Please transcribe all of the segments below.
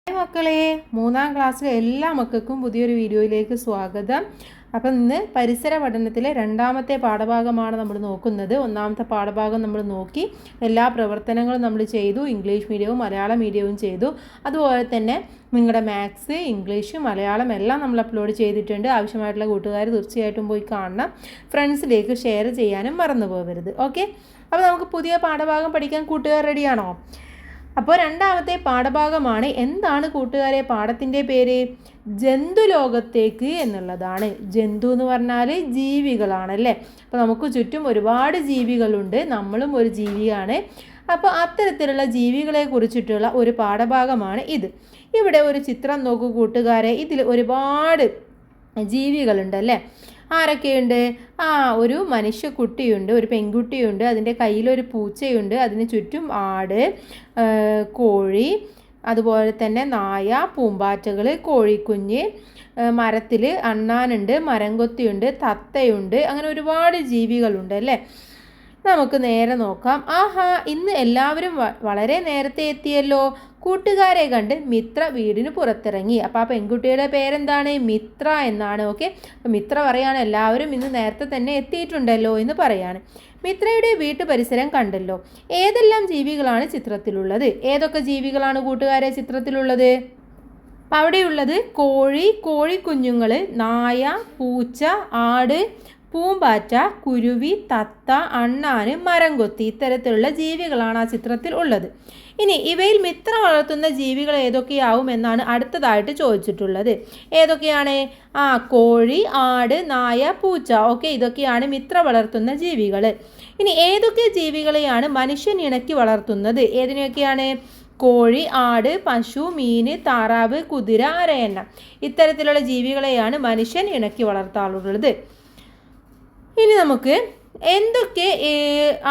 Hi മക്കളെ, 3ാം ക്ലാസ്സിലെ എല്ലാ മക്കൾക്കും പുതിയൊരു വീഡിയോയിലേക്ക് സ്വാഗതം. അപ്പം ഇന്ന് പരിസര പഠനത്തിലെ 2ാമത്തെ പാഠഭാഗമാണ് നമ്മൾ നോക്കുന്നത്. 1ാമത്തെ പാഠഭാഗം നമ്മൾ നോക്കി, എല്ലാ പ്രവർത്തനങ്ങളും നമ്മൾ ചെയ്തു. ഇംഗ്ലീഷ് മീഡിയവും മലയാളം മീഡിയവും ചെയ്തു. അതുപോലെ തന്നെ നിങ്ങളുടെ മാത്സ്, ഇംഗ്ലീഷ്, മലയാളം എല്ലാം നമ്മൾ അപ്ലോഡ് ചെയ്തിട്ടുണ്ട്. ആവശ്യമായിട്ടുള്ള കൂട്ടുകാർ തീർച്ചയായിട്ടും പോയി കാണണം. ഫ്രണ്ട്സിലേക്ക് ഷെയർ ചെയ്യാനും മറന്നു പോകരുത്. ഓക്കെ, അപ്പോൾ നമുക്ക് പുതിയ പാഠഭാഗം പഠിക്കാൻ കൂട്ടുകാർ റെഡിയാണോ? അപ്പോൾ 2ാമത്തെ പാഠഭാഗമാണ്. എന്താണ് കൂട്ടുകാരെ പാഠത്തിൻ്റെ പേര്? ജന്തുലോകത്തേക്ക് എന്നുള്ളതാണ്. ജന്തു എന്ന് പറഞ്ഞാൽ ജീവികളാണല്ലേ. അപ്പോൾ നമുക്ക് ചുറ്റും ഒരുപാട് ജീവികളുണ്ട്, നമ്മളും ഒരു ജീവിയാണ്. അപ്പോൾ അത്തരത്തിലുള്ള ജീവികളെ കുറിച്ചിട്ടുള്ള ഒരു പാഠഭാഗമാണ് ഇത്. ഇവിടെ ഒരു ചിത്രം നോക്കൂ കൂട്ടുകാരെ. ഇതിൽ ഒരുപാട് ജീവികളുണ്ടല്ലേ. ആരൊക്കെയുണ്ട്? ഒരു മനുഷ്യക്കുട്ടിയുണ്ട്, ഒരു പെൺകുട്ടിയുണ്ട്, അതിൻ്റെ കയ്യിലൊരു പൂച്ചയുണ്ട്, അതിന് ചുറ്റും ആട്, കോഴി, അതുപോലെ തന്നെ നായ, പൂമ്പാറ്റകൾ, കോഴിക്കുഞ്ഞ്, മരത്തിൽ അണ്ണാനുണ്ട്, മരംകൊത്തിയുണ്ട്, തത്തയുണ്ട്, അങ്ങനെ ഒരുപാട് ജീവികളുണ്ട് അല്ലേ. നമുക്ക് നേരെ നോക്കാം. ഇന്ന് എല്ലാവരും വളരെ നേരത്തെ എത്തിയല്ലോ. കൂട്ടുകാരെ കണ്ട് മിത്ര വീടിന് പുറത്തിറങ്ങി. അപ്പോൾ ആ പെൺകുട്ടിയുടെ പേരെന്താണ്? മിത്ര എന്നാണ്. ഓക്കെ, അപ്പോൾ മിത്ര പറയാണ് എല്ലാവരും ഇന്ന് നേരത്തെ തന്നെ എത്തിയിട്ടുണ്ടല്ലോ എന്ന് പറയാണ്. മിത്രയുടെ വീട്ടു പരിസരം കണ്ടല്ലോ. ഏതെല്ലാം ജീവികളാണ് ചിത്രത്തിലുള്ളത്? ഏതൊക്കെ ജീവികളാണ് കൂട്ടുകാരെ ചിത്രത്തിലുള്ളത്? അപ്പം അവിടെയുള്ളത് കോഴി, കോഴിക്കുഞ്ഞുങ്ങൾ, നായ, പൂച്ച, ആട്, പൂമ്പാറ്റ, കുരുവി, തത്ത, അണ്ണാന്, മരംകൊത്തി, ഇത്തരത്തിലുള്ള ജീവികളാണ് ആ ചിത്രത്തിൽ ഉള്ളത്. ഇനി ഇവയിൽ മിത്ര വളർത്തുന്ന ജീവികൾ ഏതൊക്കെയാവും എന്നാണ് അടുത്തതായിട്ട് ചോദിച്ചിട്ടുള്ളത്. ഏതൊക്കെയാണ്? കോഴി, ആട്, നായ, പൂച്ച. ഓക്കെ, ഇതൊക്കെയാണ് മിത്ര വളർത്തുന്ന ജീവികൾ. ഇനി ഏതൊക്കെ ജീവികളെയാണ് മനുഷ്യൻ ഇണക്കി വളർത്തുന്നത്? ഏതിനൊക്കെയാണ്? കോഴി, ആട്, പശു, മീൻ, താറാവ്, കുതിര, അരയന്ന, ഇത്തരത്തിലുള്ള ജീവികളെയാണ് മനുഷ്യൻ ഇണക്കി വളർത്താറുള്ളത്. ഇനി നമുക്ക് എന്തൊക്കെ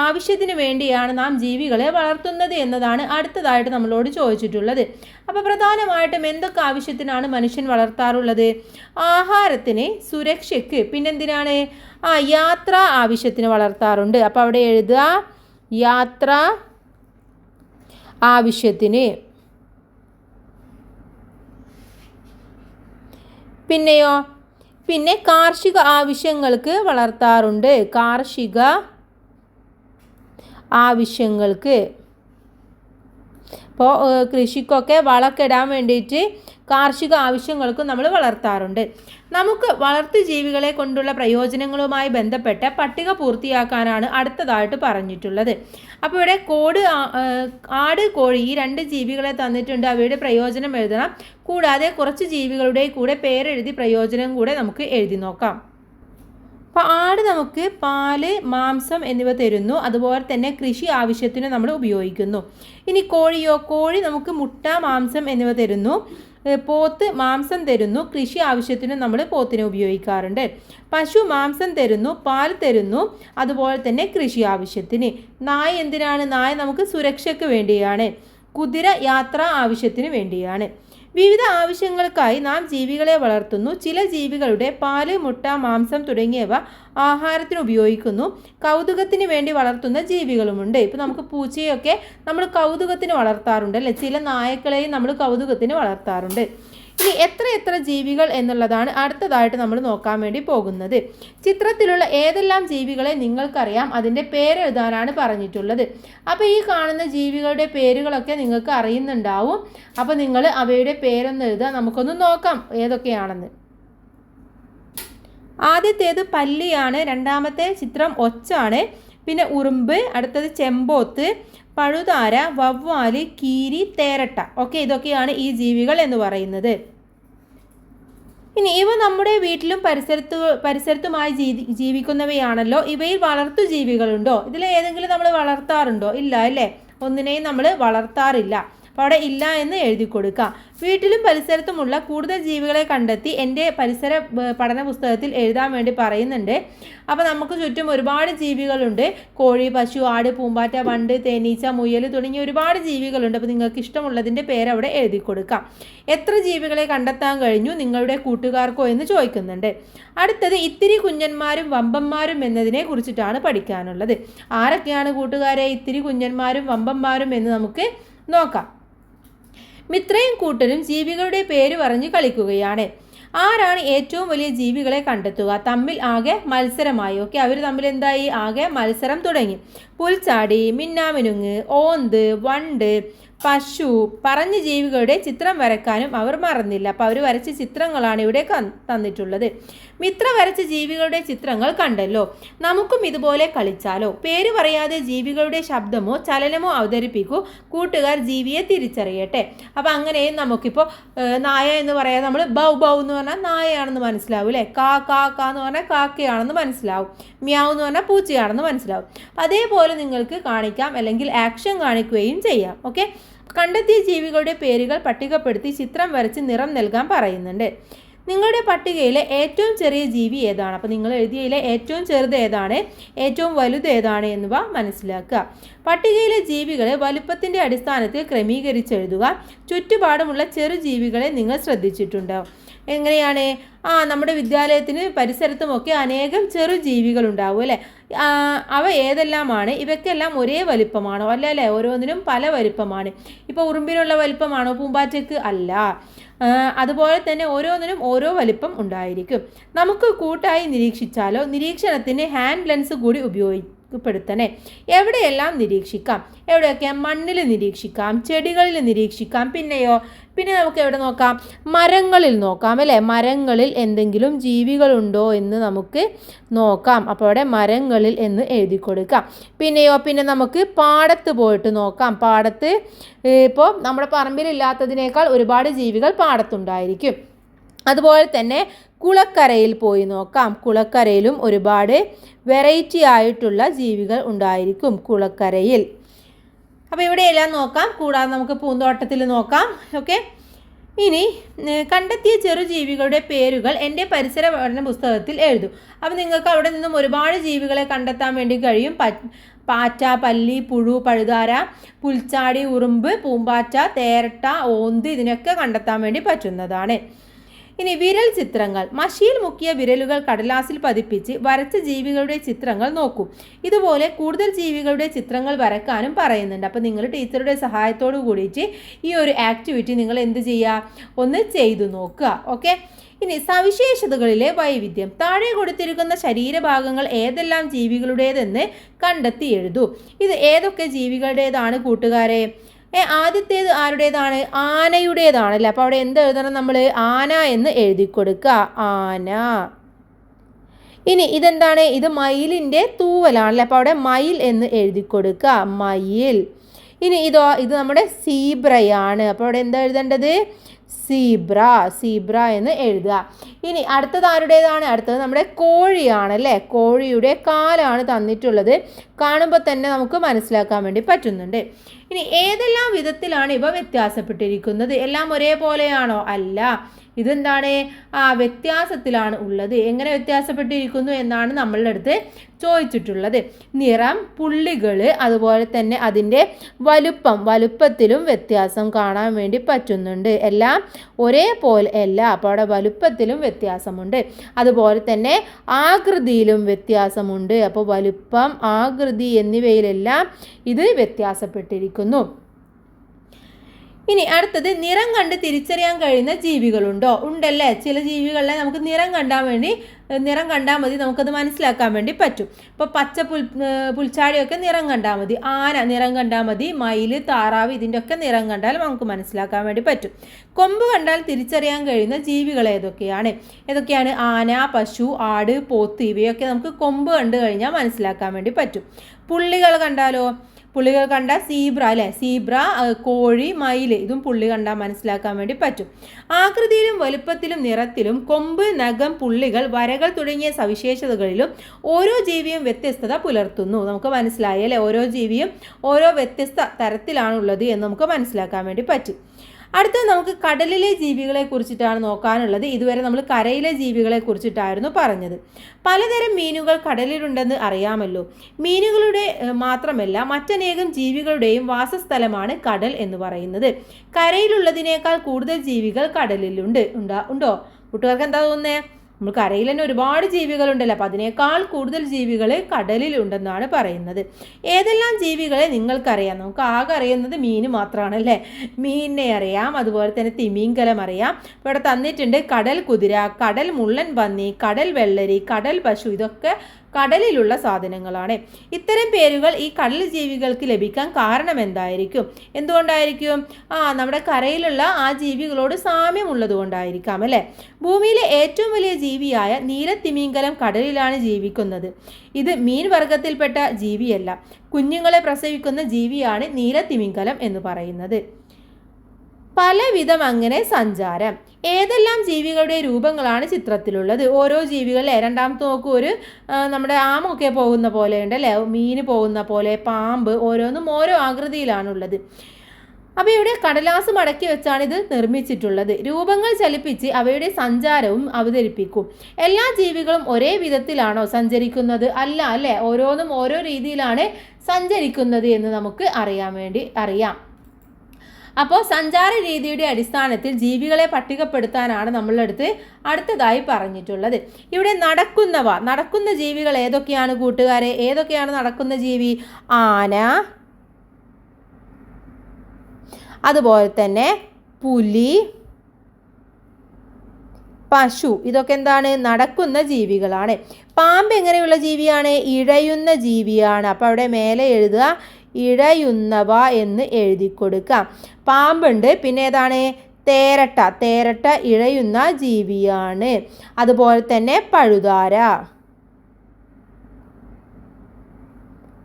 ആവശ്യത്തിന് വേണ്ടിയാണ് നാം ജീവികളെ വളർത്തുന്നത് എന്നതാണ് അടുത്തതായിട്ട് നമ്മളോട് ചോദിച്ചിട്ടുള്ളത്. അപ്പോൾ പ്രധാനമായിട്ടും എന്തൊക്കെ ആവശ്യത്തിനാണ് മനുഷ്യൻ വളർത്താറുള്ളത്? ആഹാരത്തിന്, സുരക്ഷയ്ക്ക്, പിന്നെന്തിനാണ്? യാത്രാ ആവശ്യത്തിന് വളർത്താറുണ്ട്. അപ്പോൾ അവിടെ എഴുതുക യാത്രാ ആവശ്യത്തിന്. പിന്നെയോ? പിന്നെ കാർഷിക ആവശ്യങ്ങൾക്ക് വളർത്താറുണ്ട്. കാർഷിക ആവശ്യങ്ങൾക്ക്. ഇപ്പോൾ കൃഷിക്കൊക്കെ വളക്കിടാൻ വേണ്ടിയിട്ട് കാർഷിക ആവശ്യങ്ങൾക്കും നമ്മൾ വളർത്താറുണ്ട്. നമുക്ക് വളർത്തു ജീവികളെ കൊണ്ടുള്ള പ്രയോജനങ്ങളുമായി ബന്ധപ്പെട്ട പട്ടിക പൂർത്തിയാക്കാനാണ് അടുത്തതായിട്ട് പറഞ്ഞിട്ടുള്ളത്. അപ്പോൾ ഇവിടെ ആട്, കോഴി ഈ 2 ജീവികളെ തന്നിട്ടുണ്ട്. അവയുടെ പ്രയോജനം എഴുതണം. കൂടാതെ കുറച്ച് ജീവികളുടെ കൂടെ പേരെഴുതി പ്രയോജനം കൂടെ നമുക്ക് എഴുതി നോക്കാം. അപ്പോൾ ആട് നമുക്ക് പാല്, മാംസം എന്നിവ തരുന്നു. അതുപോലെ തന്നെ കൃഷി ആവശ്യത്തിന് നമ്മൾ ഉപയോഗിക്കുന്നു. ഇനി കോഴിയോ? കോഴി നമുക്ക് മുട്ട, മാംസം എന്നിവ തരുന്നു. പോത്ത് മാംസം തരുന്നു. കൃഷി ആവശ്യത്തിന് നമ്മൾ പോത്തിനെ ഉപയോഗിക്കാറുണ്ട്. പശു മാംസം തരുന്നു, പാൽ തരുന്നു, അതുപോലെ തന്നെ കൃഷി ആവശ്യത്തിന്. നായ എന്തിനാണ്? നായ നമുക്ക് സുരക്ഷയ്ക്ക് വേണ്ടിയാണ്. കുതിര യാത്രാ ആവശ്യത്തിന് വേണ്ടിയാണ്. വിവിധ ആവശ്യങ്ങൾക്കായി നാം ജീവികളെ വളർത്തുന്നു. ചില ജീവികളുടെ പാല്, മുട്ട, മാംസം തുടങ്ങിയവ ആഹാരത്തിന് ഉപയോഗിക്കുന്നു. കൗതുകത്തിന് വേണ്ടി വളർത്തുന്ന ജീവികളുമുണ്ട്. ഇപ്പോൾ നമുക്ക് പൂച്ചയൊക്കെ നമ്മൾ കൗതുകത്തിന് വളർത്താറുണ്ട് അല്ലേ. ചില നായക്കളെയും നമ്മൾ കൗതുകത്തിന് വളർത്താറുണ്ട്. ഇനി എത്ര ജീവികൾ എന്നുള്ളതാണ് അടുത്തതായിട്ട് നമ്മൾ നോക്കാൻ വേണ്ടി പോകുന്നത്. ചിത്രത്തിലുള്ള ഏതെല്ലാം ജീവികളെ നിങ്ങൾക്കറിയാം, അതിൻ്റെ പേരെഴുതാനാണ് പറഞ്ഞിട്ടുള്ളത്. അപ്പോൾ ഈ കാണുന്ന ജീവികളുടെ പേരുകളൊക്കെ നിങ്ങൾക്ക് അറിയുന്നുണ്ടാവും. അപ്പോൾ നിങ്ങൾ അവയുടെ പേരൊന്ന് എഴുതുക. നമുക്കൊന്ന് നോക്കാം ഏതൊക്കെയാണെന്ന്. ആദ്യത്തേത് പല്ലിയാണ്. 2ാമത്തെ ചിത്രം ഒച്ചാണ്. പിന്നെ ഉറുമ്പ്, അടുത്തത് ചെമ്പോത്ത്, പഴുതാര, വവ്വാല്, കീരി, തേരട്ട. ഓക്കെ, ഇതൊക്കെയാണ് ഈ ജീവികൾ എന്ന് പറയുന്നത്. ഇനി ഇവ നമ്മുടെ വീട്ടിലും പരിസരത്തുമായി ജീവിക്കുന്നവയാണല്ലോ. ഇവയിൽ വളർത്തു ജീവികളുണ്ടോ? ഇതിൽ ഏതെങ്കിലും നമ്മൾ വളർത്താറുണ്ടോ? ഇല്ല അല്ലേ, ഒന്നിനെയും നമ്മൾ വളർത്താറില്ല. അപ്പോൾ അവിടെ ഇല്ല എന്ന് എഴുതി കൊടുക്കുക. വീട്ടിലും പരിസരത്തുമുള്ള കൂടുതൽ ജീവികളെ കണ്ടെത്തി എൻ്റെ പരിസര പഠന പുസ്തകത്തിൽ എഴുതാൻ വേണ്ടി പറയുന്നുണ്ട്. അപ്പോൾ നമുക്ക് ചുറ്റും ഒരുപാട് ജീവികളുണ്ട്. കോഴി, പശു, ആട്, പൂമ്പാറ്റ, വണ്ട്, തേനീച്ച, മുയൽ തുടങ്ങിയ ഒരുപാട് ജീവികളുണ്ട്. അപ്പോൾ നിങ്ങൾക്ക് ഇഷ്ടമുള്ളതിൻ്റെ പേര് അവിടെ എഴുതി കൊടുക്കാം. എത്ര ജീവികളെ കണ്ടെത്താൻ കഴിഞ്ഞു നിങ്ങളുടെ കൂട്ടുകാർക്കോ എന്ന് ചോദിക്കുന്നുണ്ട്. അടുത്തത് ഇത്തിരി കുഞ്ഞന്മാരും വമ്പന്മാരും എന്നതിനെ കുറിച്ചിട്ടാണ് പഠിക്കാനുള്ളത്. ആരൊക്കെയാണ് കൂട്ടുകാരെ ഇത്തിരി കുഞ്ഞന്മാരും വമ്പന്മാരും എന്ന് നമുക്ക് നോക്കാം. മിത്രയും കൂട്ടരും ജീവികളുടെ പേര് പറഞ്ഞ് കളിക്കുകയാണ്. ആരാണ് ഏറ്റവും വലിയ ജീവികളെ കണ്ടെത്തുക? തമ്മിൽ ആകെ മത്സരമായി. ഓക്കെ, അവർ തമ്മിൽ എന്തായി? ആകെ മത്സരം തുടങ്ങി. പുൽച്ചാടി, മിന്നാമിനുങ്ങ്, ഓന്ത്, വണ്ട്, പശു പറഞ്ഞ ജീവികളുടെ ചിത്രം വരക്കാനും അവർ മറന്നില്ല. അപ്പോൾ അവർ വരച്ച ചിത്രങ്ങളാണ് ഇവിടെ തന്നിട്ടുള്ളത്. മിത്ര വരച്ച ജീവികളുടെ ചിത്രങ്ങൾ കണ്ടല്ലോ. നമുക്കും ഇതുപോലെ കളിച്ചാലോ? പേര് പറയാതെ ജീവികളുടെ ശബ്ദമോ ചലനമോ അവതരിപ്പിക്കൂ. കൂട്ടുകാർ ജീവിയെ തിരിച്ചറിയട്ടെ. അപ്പോൾ അങ്ങനെയും നമുക്കിപ്പോൾ നായ എന്ന് പറയാം. നമ്മൾ ബൗ ബൗ എന്ന് പറഞ്ഞാൽ നായയാണെന്ന് മനസ്സിലാവും അല്ലേ? കാ കാ കാ എന്ന് പറഞ്ഞാൽ കാക്കയാണെന്ന് മനസ്സിലാവും. മ്യാവ് എന്ന് പറഞ്ഞാൽ പൂച്ചയാണെന്ന് മനസ്സിലാവും. അതേപോലെ നിങ്ങൾക്ക് കാണിക്കാം, അല്ലെങ്കിൽ ആക്ഷൻ കാണിക്കുകയും ചെയ്യാം. ഓക്കെ, കണ്ടെത്തിയ ജീവികളുടെ പേരുകൾ പട്ടികപ്പെടുത്തി ചിത്രം വരച്ച് നിറം നൽകാൻ പറയുന്നുണ്ട്. നിങ്ങളുടെ പട്ടികയിലെ ഏറ്റവും ചെറിയ ജീവി ഏതാണ്? അപ്പോൾ നിങ്ങൾ എഴുതിയതിലെ ഏറ്റവും ചെറുത് ഏതാണ്, ഏറ്റവും വലുത് ഏതാണ് എന്നിവ മനസ്സിലാക്കുക. പട്ടികയിലെ ജീവികളെ വലുപ്പത്തിൻ്റെ അടിസ്ഥാനത്തിൽ ക്രമീകരിച്ചെഴുതുക. ചുറ്റുപാടുമുള്ള ചെറു ജീവികളെ നിങ്ങൾ ശ്രദ്ധിച്ചിട്ടുണ്ടാവും. എങ്ങനെയാണ്? നമ്മുടെ വിദ്യാലയത്തിന് പരിസരത്തുമൊക്കെ അനേകം ചെറു ജീവികൾ ഉണ്ടാവും അല്ലേ? അവ ഏതെല്ലാമാണ്? ഇവയ്ക്കെല്ലാം ഒരേ വലിപ്പമാണോ? അല്ലേ, ഓരോന്നിനും പല വലിപ്പമാണ്. ഇപ്പോൾ ഉറുമ്പിനുള്ള വലിപ്പമാണോ പൂമ്പാറ്റയ്ക്ക്? അല്ല. അതുപോലെ തന്നെ ഓരോന്നിനും ഓരോ വലിപ്പം ഉണ്ടായിരിക്കും. നമുക്ക് കൂട്ടായി നിരീക്ഷിച്ചാലോ? നിരീക്ഷണത്തിന് ഹാൻഡ് ലെൻസ് കൂടി ഉപയോഗപ്പെടുത്തണേ. എവിടെയെല്ലാം നിരീക്ഷിക്കാം? എവിടെയൊക്കെ? മണ്ണിൽ നിരീക്ഷിക്കാം, ചെടികളിൽ നിരീക്ഷിക്കാം. പിന്നെ നമുക്ക് എവിടെ നോക്കാം? മരങ്ങളിൽ നോക്കാം അല്ലേ? മരങ്ങളിൽ എന്തെങ്കിലും ജീവികളുണ്ടോ എന്ന് നമുക്ക് നോക്കാം. അപ്പോൾ അവിടെ മരങ്ങളിൽ എന്ന് എഴുതി കൊടുക്കാം. പിന്നെ നമുക്ക് പാടത്ത് പോയിട്ട് നോക്കാം. പാടത്ത് ഇപ്പോൾ നമ്മുടെ പറമ്പിലില്ലാത്തതിനേക്കാൾ ഒരുപാട് ജീവികൾ പാടത്തുണ്ടായിരിക്കും. അതുപോലെ തന്നെ കുളക്കരയിൽ പോയി നോക്കാം. കുളക്കരയിലും ഒരുപാട് വെറൈറ്റി ആയിട്ടുള്ള ജീവികൾ ഉണ്ടായിരിക്കും കുളക്കരയിൽ. അപ്പോൾ ഇവിടെയെല്ലാം നോക്കാം. കൂടാതെ നമുക്ക് പൂന്തോട്ടത്തിൽ നോക്കാം. ഓക്കെ, ഇനി കണ്ടെത്തിയ ചെറുജീവികളുടെ പേരുകൾ എൻ്റെ പരിസര പഠന പുസ്തകത്തിൽ എഴുതും. അപ്പോൾ നിങ്ങൾക്ക് അവിടെ നിന്നും ഒരുപാട് ജീവികളെ കണ്ടെത്താൻ വേണ്ടി കഴിയും. പാറ്റ, പല്ലി, പുഴു, പഴുതാര, പുൽച്ചാടി, ഉറുമ്പ്, പൂമ്പാറ്റ, തേരട്ട, ഓന്ത് ഇതിനൊക്കെ കണ്ടെത്താൻ വേണ്ടി പറ്റുന്നതാണ്. ഇനി വിരൽ ചിത്രങ്ങൾ. മഷിയിൽ മുക്കിയ വിരലുകൾ കടലാസിൽ പതിപ്പിച്ച് വരച്ച ജീവികളുടെ ചിത്രങ്ങൾ നോക്കൂ. ഇതുപോലെ കൂടുതൽ ജീവികളുടെ ചിത്രങ്ങൾ വരക്കാനും പറയുന്നുണ്ട്. അപ്പോൾ നിങ്ങൾ ടീച്ചറുടെ സഹായത്തോടു കൂടിയിട്ട് ഈ ഒരു ആക്ടിവിറ്റി നിങ്ങൾ എന്ത് ചെയ്യുക? ഒന്ന് ചെയ്തു നോക്കുക. ഓക്കെ, ഇനി സവിശേഷതകളിലെ വൈവിധ്യം. താഴെ കൊടുത്തിരിക്കുന്ന ശരീരഭാഗങ്ങൾ ഏതെല്ലാം ജീവികളുടേതെന്ന് കണ്ടെത്തി എഴുതൂ. ഇത് ഏതൊക്കെ ജീവികളുടേതാണ് കൂട്ടുകാരെ? ആദ്യത്തേത് ആരുടേതാണ്? ആനയുടേതാണല്ലേ. അപ്പോൾ അവിടെ എന്ത് എഴുതണം നമ്മൾ? ആന എന്ന് എഴുതി കൊടുക്കുക. ആന. ഇനി ഇതെന്താണ്? ഇത് മയിലിൻ്റെ തൂവലാണല്ലേ. അപ്പോൾ അവിടെ മയിൽ എന്ന് എഴുതി കൊടുക്കുക. മയിൽ. ഇനി ഇത് നമ്മുടെ സീബ്രയാണ്. അപ്പോൾ അവിടെ എന്താ എഴുതേണ്ടത്? സീബ്ര എന്ന് എഴുതുക. ഇനി അടുത്തത് ആരുടേതാണ്? അടുത്തത് നമ്മുടെ കോഴിയാണല്ലേ. കോഴിയുടെ കാലാണ് തന്നിട്ടുള്ളത്. കാണുമ്പോൾ തന്നെ നമുക്ക് മനസ്സിലാക്കാൻ വേണ്ടി പറ്റുന്നുണ്ട്. ഇനി ഏതെല്ലാം വിധത്തിലാണ് ഇവ വ്യത്യാസപ്പെട്ടിരിക്കുന്നത്? എല്ലാം ഒരേപോലെയാണോ? അല്ല. ഇതെന്താണ്? വ്യത്യാസത്തിലാണ് ഉള്ളത്. എങ്ങനെ വ്യത്യാസപ്പെട്ടിരിക്കുന്നു എന്നാണ് നമ്മളുടെ അടുത്ത് ചോദിച്ചിട്ടുള്ളത്. നിറം, പുള്ളികൾ, അതുപോലെ തന്നെ അതിൻ്റെ വലുപ്പത്തിലും വ്യത്യാസം കാണാൻ വേണ്ടി പറ്റുന്നുണ്ട്. എല്ലാം ഒരേപോലെ അല്ല. അപ്പോൾ അവിടെ വലുപ്പത്തിലും വ്യത്യാസമുണ്ട്. അതുപോലെ തന്നെ ആകൃതിയിലും വ്യത്യാസമുണ്ട്. അപ്പോൾ വലുപ്പം, ആകൃതി എന്നിവയിലെല്ലാം ഇത് വ്യത്യാസപ്പെട്ടിരിക്കുന്നു. ഇനി അടുത്തത് നിറം കണ്ട് തിരിച്ചറിയാൻ കഴിയുന്ന ജീവികളുണ്ടോ? ഉണ്ടല്ലേ. ചില ജീവികളെ നമുക്ക് നിറം കണ്ടാൽ മതി, നമുക്കത് മനസ്സിലാക്കാൻ വേണ്ടി പറ്റും. ഇപ്പോൾ പച്ച പുൽച്ചാടിയൊക്കെ നിറം കണ്ടാൽ മതി. ആന നിറം കണ്ടാൽ മതി. മയിൽ, താറാവ് ഇതിൻ്റെയൊക്കെ നിറം കണ്ടാൽ നമുക്ക് മനസ്സിലാക്കാൻ വേണ്ടി പറ്റും. കൊമ്പ് കണ്ടാൽ തിരിച്ചറിയാൻ കഴിയുന്ന ജീവികൾ ഏതൊക്കെയാണ്? ആന, പശു, ആട്, പോത്ത് ഇവയൊക്കെ നമുക്ക് കൊമ്പ് കണ്ടു കഴിഞ്ഞാൽ മനസ്സിലാക്കാൻ വേണ്ടി പറ്റും. പുള്ളികൾ കണ്ട സീബ്ര അല്ലേ. സീബ്ര, കോഴി, മയിൽ ഇതും പുള്ളി കണ്ടാൽ മനസ്സിലാക്കാൻ വേണ്ടി പറ്റും. ആകൃതിയിലും വലുപ്പത്തിലും നിറത്തിലും കൊമ്പ്, നഖം, പുള്ളികൾ, വരകൾ തുടങ്ങിയ സവിശേഷതകളിലും ഓരോ ജീവിയും വ്യത്യസ്തത പുലർത്തുന്നു. നമുക്ക് മനസ്സിലായി അല്ലേ? ഓരോ ജീവിയും ഓരോ വ്യത്യസ്ത തരത്തിലാണുള്ളത് എന്ന് നമുക്ക് മനസ്സിലാക്കാൻ വേണ്ടി പറ്റും. അടുത്തത് നമുക്ക് കടലിലെ ജീവികളെ കുറിച്ചിട്ടാണ് നോക്കാനുള്ളത്. ഇതുവരെ നമ്മൾ കരയിലെ ജീവികളെ കുറിച്ചിട്ടായിരുന്നു പറഞ്ഞത്. പലതരം മീനുകൾ കടലിലുണ്ടെന്ന് അറിയാമല്ലോ. മീനുകളുടെ മാത്രമല്ല മറ്റനേകം ജീവികളുടെയും വാസസ്ഥലമാണ് കടൽ എന്ന് പറയുന്നത്. കരയിലുള്ളതിനേക്കാൾ കൂടുതൽ ജീവികൾ കടലിലുണ്ട്. ഉണ്ടോ? കൂട്ടുകാർക്ക് എന്താ തോന്നുന്നത്? നമ്മൾ കരയിൽ തന്നെ ഒരുപാട് ജീവികളുണ്ടല്ലോ, അപ്പോൾ അതിനേക്കാൾ കൂടുതൽ ജീവികൾ കടലിലുണ്ടെന്നാണ് പറയുന്നത്. ഏതെല്ലാം ജീവികളെ നിങ്ങൾക്കറിയാം? നമുക്ക് ആകെ അറിയുന്നത് മീൻ മാത്രമാണ് അല്ലേ. മീനിനെ അറിയാം, അതുപോലെ തന്നെ തിമിംഗലം അറിയാം. ഇപ്പോൾ ഇവിടെ തന്നിട്ടുണ്ട് കടൽ കുതിര, കടൽ മുള്ളൻ പന്നി, കടൽ വെള്ളരി, കടൽ പശു. ഇതൊക്കെ കടലിലുള്ള സാധനങ്ങളാണ്. ഇത്തരം പേരുകൾ ഈ കടൽ ജീവികൾക്ക് ലഭിക്കാൻ കാരണം എന്തായിരിക്കും? എന്തുകൊണ്ടായിരിക്കും? നമ്മുടെ കരയിലുള്ള ആ ജീവികളോട് സാമ്യമുള്ളത് കൊണ്ടായിരിക്കാം അല്ലേ. ഭൂമിയിലെ ഏറ്റവും വലിയ ജീവിയായ നീലത്തിമിംഗലം കടലിലാണ് ജീവിക്കുന്നത്. ഇത് മീൻ വർഗത്തിൽപ്പെട്ട ജീവിയല്ല. കുഞ്ഞുങ്ങളെ പ്രസവിക്കുന്ന ജീവിയാണ് നീലത്തിമിംഗലം എന്ന് പറയുന്നത്. പലവിധം അങ്ങനെ സഞ്ചാരം. ഏതെല്ലാം ജീവികളുടെ രൂപങ്ങളാണ് ചിത്രത്തിലുള്ളത്? ഓരോ ജീവികളെ രണ്ടാമത്തെ നോക്കൂ, ഒരു നമ്മുടെ ആമൊക്കെ പോകുന്ന പോലെ ഉണ്ട് അല്ലേ, മീൻ പോകുന്ന പോലെ, പാമ്പ്, ഓരോന്നും ഓരോ ആകൃതിയിലാണുള്ളത്. അപ്പോൾ ഇവിടെ കടലാസ് മടക്കി വെച്ചാണ് ഇത് നിർമ്മിച്ചിട്ടുള്ളത്. രൂപങ്ങൾ ചലിപ്പിച്ച് അവയുടെ സഞ്ചാരവും അവതരിപ്പിക്കും. എല്ലാ ജീവികളും ഒരേ വിധത്തിലാണോ സഞ്ചരിക്കുന്നത്? അല്ല അല്ലേ, ഓരോന്നും ഓരോ രീതിയിലാണ് സഞ്ചരിക്കുന്നത് എന്ന് നമുക്ക് അറിയാം. അപ്പോൾ സഞ്ചാര രീതിയുടെ അടിസ്ഥാനത്തിൽ ജീവികളെ പട്ടികപ്പെടുത്താനാണ് നമ്മളടുത്ത് അടുത്തതായി പറഞ്ഞിട്ടുള്ളത്. ഇവിടെ നടക്കുന്ന ജീവികൾ ഏതൊക്കെയാണ് കൂട്ടുകാരെ? ഏതൊക്കെയാണ് നടക്കുന്ന ജീവി? ആന, അതുപോലെ തന്നെ പുലി, പശു. ഇതൊക്കെ എന്താണ്? നടക്കുന്ന ജീവികളാണ്. പാമ്പ് എങ്ങനെയുള്ള ജീവിയാണ്? ഇഴയുന്ന ജീവിയാണ്. അപ്പോൾ അവിടെ മേലെ എഴുതുക ഇഴയുന്നവ എന്ന് എഴുതി കൊടുക്കാം. പാമ്പുണ്ട്. പിന്നെ ഏതാണ്? തേരട്ട ഇഴയുന്ന ജീവിയാണ്. അതുപോലെ തന്നെ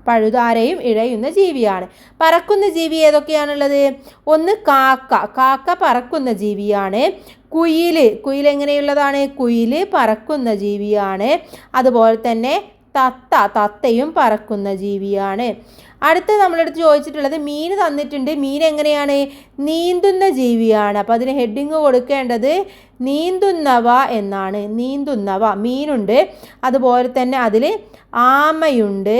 പഴുതാരയും ഇഴയുന്ന ജീവിയാണ്. പറക്കുന്ന ജീവി ഏതൊക്കെയാണുള്ളത്? ഒന്ന് കാക്ക പറക്കുന്ന ജീവിയാണ്. കുയിൽ എങ്ങനെയുള്ളതാണ്? കുയിൽ പറക്കുന്ന ജീവിയാണ്. അതുപോലെ തന്നെ തത്തയും പറക്കുന്ന ജീവിയാണ്. അടുത്ത് നമ്മളടുത്ത് ചോദിച്ചിട്ടുള്ളത് മീൻ തന്നിട്ടുണ്ട്. മീൻ എങ്ങനെയാണ്? നീന്തുന്ന ജീവിയാണ്. അപ്പോൾ അതിന് ഹെഡിങ് കൊടുക്കേണ്ടത് നീന്തുന്നവ എന്നാണ്. നീന്തുന്നവ മീനുണ്ട്. അതുപോലെ തന്നെ അതിൽ ആമയുണ്ട്,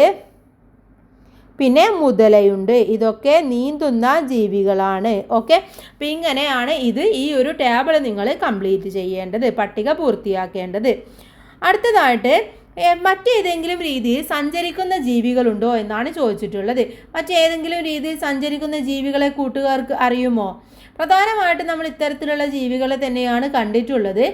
പിന്നെ മുതലയുണ്ട്. ഇതൊക്കെ നീന്തുന്ന ജീവികളാണ്. ഓക്കെ, അപ്പോൾ ഇങ്ങനെയാണ് ഈ ഒരു ടേബിൾ നിങ്ങൾ കംപ്ലീറ്റ് ചെയ്യേണ്ടത്, പട്ടിക പൂർത്തിയാക്കേണ്ടത്. അടുത്തതായിട്ട് മറ്റേതെങ്കിലും രീതിയിൽ സഞ്ചരിക്കുന്ന ജീവികളുണ്ടോ എന്നാണ് ചോദിച്ചിട്ടുള്ളത്. മറ്റേതെങ്കിലും രീതിയിൽ സഞ്ചരിക്കുന്ന ജീവികളെ കൂട്ടുകാർക്ക് അറിയുമോ? പ്രധാനമായിട്ടും നമ്മൾ ഇത്തരത്തിലുള്ള ജീവികളെ തന്നെയാണ് കണ്ടിട്ടുള്ളത്.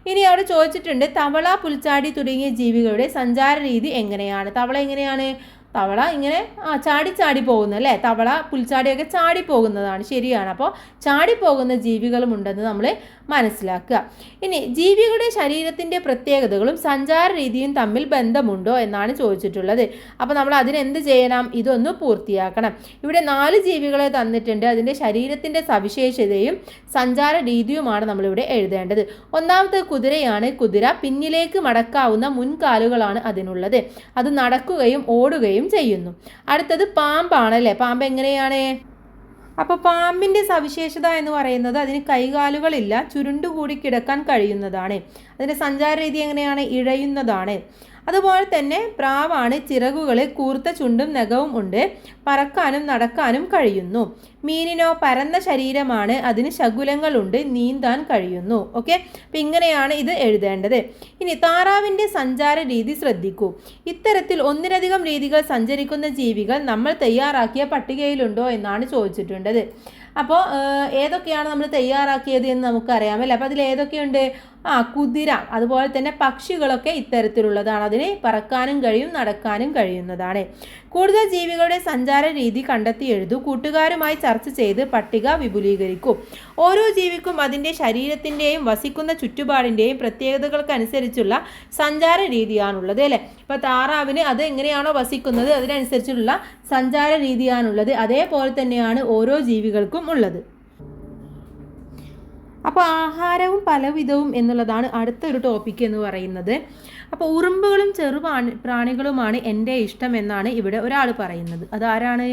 ഇനി അവിടെ ചോദിച്ചിട്ടുണ്ട് തവള, പുൽച്ചാടി തുടങ്ങിയ ജീവികളുടെ സഞ്ചാര രീതി എങ്ങനെയാണ്? തവള എങ്ങനെയാണ്? തവള ഇങ്ങനെ ചാടി പോകുന്നു അല്ലേ. തവള പുൽച്ചാടിയൊക്കെ ചാടി പോകുന്നതാണ്, ശരിയാണ്. അപ്പോൾ ചാടിപ്പോകുന്ന ജീവികളും ഉണ്ടെന്ന് നമ്മൾ മനസ്സിലാക്കുക. ഇനി ജീവികളുടെ ശരീരത്തിൻ്റെ പ്രത്യേകതകളും സഞ്ചാര രീതിയും തമ്മിൽ ബന്ധമുണ്ടോ എന്നാണ് ചോദിച്ചിട്ടുള്ളത്. അപ്പോൾ നമ്മൾ അതിനെന്ത് ചെയ്യണം? ഇതൊന്ന് പൂർത്തിയാക്കണം. ഇവിടെ 4 ജീവികളെ തന്നിട്ടുണ്ട്. അതിൻ്റെ ശരീരത്തിൻ്റെ സവിശേഷതയും സഞ്ചാര രീതിയുമാണ് നമ്മളിവിടെ എഴുതേണ്ടത്. ഒന്നാമത്തെ കുതിരയാണ്. കുതിര പിന്നിലേക്ക് മടക്കാവുന്ന മുൻകാലുകളാണ് അതിനുള്ളത്. അത് നടക്കുകയും ഓടുകയും ചെയ്യുന്നു. അടുത്തത് പാമ്പാണല്ലേ. പാമ്പ് എങ്ങനെയാണ്? അപ്പോൾ പാമ്പിൻ്റെ സവിശേഷത എന്ന് പറയുന്നത് അതിന് കൈകാലുകളില്ല, ചുരുണ്ടുകൂടി കിടക്കാൻ കഴിയുന്നതാണ്. അതിൻ്റെ സഞ്ചാര രീതി എങ്ങനെയാണ്? ഇഴയുന്നതാണ്. അതുപോലെ തന്നെ പ്രാവാണ്. ചിറകുകൾ, കൂർത്ത ചുണ്ടും നഖവും ഉണ്ട്. പറക്കാനും നടക്കാനും കഴിയുന്നു. മീനിനോ പരന്ന ശരീരമാണ്, അതിന് ശകുലങ്ങളുണ്ട്, നീന്താൻ കഴിയുന്നു. ഓക്കെ, അപ്പം ഇങ്ങനെയാണ് ഇത് എഴുതേണ്ടത്. ഇനി താറാവിൻ്റെ സഞ്ചാര രീതി ശ്രദ്ധിക്കൂ. ഇത്തരത്തിൽ ഒന്നിലധികം രീതികൾ സഞ്ചരിക്കുന്ന ജീവികൾ നമ്മൾ തയ്യാറാക്കിയ പട്ടികയിലുണ്ടോ എന്നാണ് ചോദിച്ചിട്ടുള്ളത്. അപ്പോൾ ഏതൊക്കെയാണ് നമ്മൾ തയ്യാറാക്കിയത് എന്ന് നമുക്കറിയാമല്ലോ. അപ്പോൾ അതിൽ ഏതൊക്കെയുണ്ട്? കുതിര, അതുപോലെ തന്നെ പക്ഷികളൊക്കെ ഇത്തരത്തിലുള്ളതാണ്. അതിന് പറക്കാനും കഴിയും, നടക്കാനും കഴിയുന്നതാണ്. കൂടുതൽ ജീവികളുടെ സഞ്ചാര രീതി കണ്ടെത്തി എഴുതൂ. കൂട്ടുകാരുമായി ചർച്ച ചെയ്ത് പട്ടിക വിപുലീകരിക്കൂ. ഓരോ ജീവിക്കും അതിൻ്റെ ശരീരത്തിൻ്റെയും വസിക്കുന്ന ചുറ്റുപാടിൻ്റെയും പ്രത്യേകതകൾക്കനുസരിച്ചുള്ള സഞ്ചാര രീതിയാണുള്ളത് അല്ലേ. ഇപ്പോൾ താറാവിന് അത് എങ്ങനെയാണോ വസിക്കുന്നത് അതിനനുസരിച്ചുള്ള സഞ്ചാര രീതിയാണുള്ളത്. അതേപോലെ തന്നെയാണ് ഓരോ ജീവികൾക്കും ഉള്ളത്. അപ്പോൾ ആഹാരവും പലവിധവും എന്നുള്ളതാണ് അടുത്തൊരു ടോപ്പിക് എന്ന് പറയുന്നത്. അപ്പോൾ ഉറുമ്പുകളും പ്രാണികളുമാണ് എൻ്റെ ഇഷ്ടം എന്നാണ് ഇവിടെ ഒരാൾ പറയുന്നത്. അതാരാണ്?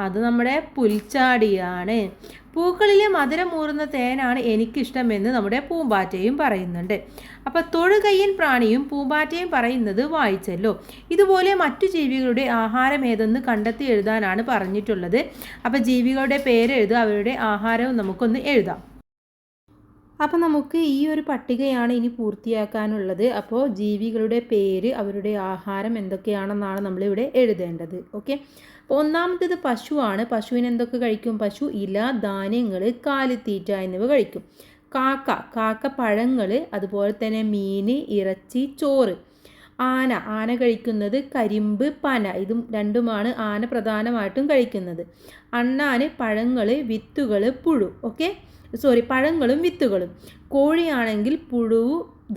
അത് നമ്മുടെ പുൽച്ചാടിയാണ്. പൂക്കളിലെ മധുരമൂറുന്ന തേനാണ് എനിക്കിഷ്ടമെന്ന് നമ്മുടെ പൂമ്പാറ്റയും പറയുന്നുണ്ട്. അപ്പോൾ തൊഴുകയ്യൻ പ്രാണിയും പൂമ്പാറ്റയും പറയുന്നത് വായിച്ചല്ലോ. ഇതുപോലെ മറ്റു ജീവികളുടെ ആഹാരം ഏതെന്ന് കണ്ടെത്തി എഴുതാനാണ് പറഞ്ഞിട്ടുള്ളത്. അപ്പോൾ ജീവികളുടെ പേര് എഴുതുക, അവരുടെ ആഹാരവും നമുക്കൊന്ന് എഴുതാം. അപ്പോൾ നമുക്ക് ഈ ഒരു പട്ടികയാണ് ഇനി പൂർത്തിയാക്കാനുള്ളത്. അപ്പോൾ ജീവികളുടെ പേര്, അവരുടെ ആഹാരം എന്തൊക്കെയാണെന്നാണ് നമ്മളിവിടെ എഴുതേണ്ടത്. ഓക്കെ. അപ്പോൾ ഒന്നാമത്തേത് പശുവാണ്. പശുവിന് എന്തൊക്കെ കഴിക്കും? പശു ഇല, ധാന്യങ്ങൾ, കാലിത്തീറ്റ എന്നിവ കഴിക്കും. കാക്ക പഴങ്ങൾ, അതുപോലെ തന്നെ മീൻ, ഇറച്ചി, ചോറ്. ആന കഴിക്കുന്നത് കരിമ്പ്, പന. ഇതും രണ്ടുമാണ് ആന പ്രധാനമായിട്ടും കഴിക്കുന്നത്. അണ്ണാന് പഴങ്ങൾ, വിത്തുകൾ, പുഴു. ഓക്കെ, പഴങ്ങളും വിത്തുകളും. കോഴിയാണെങ്കിൽ പുഴു,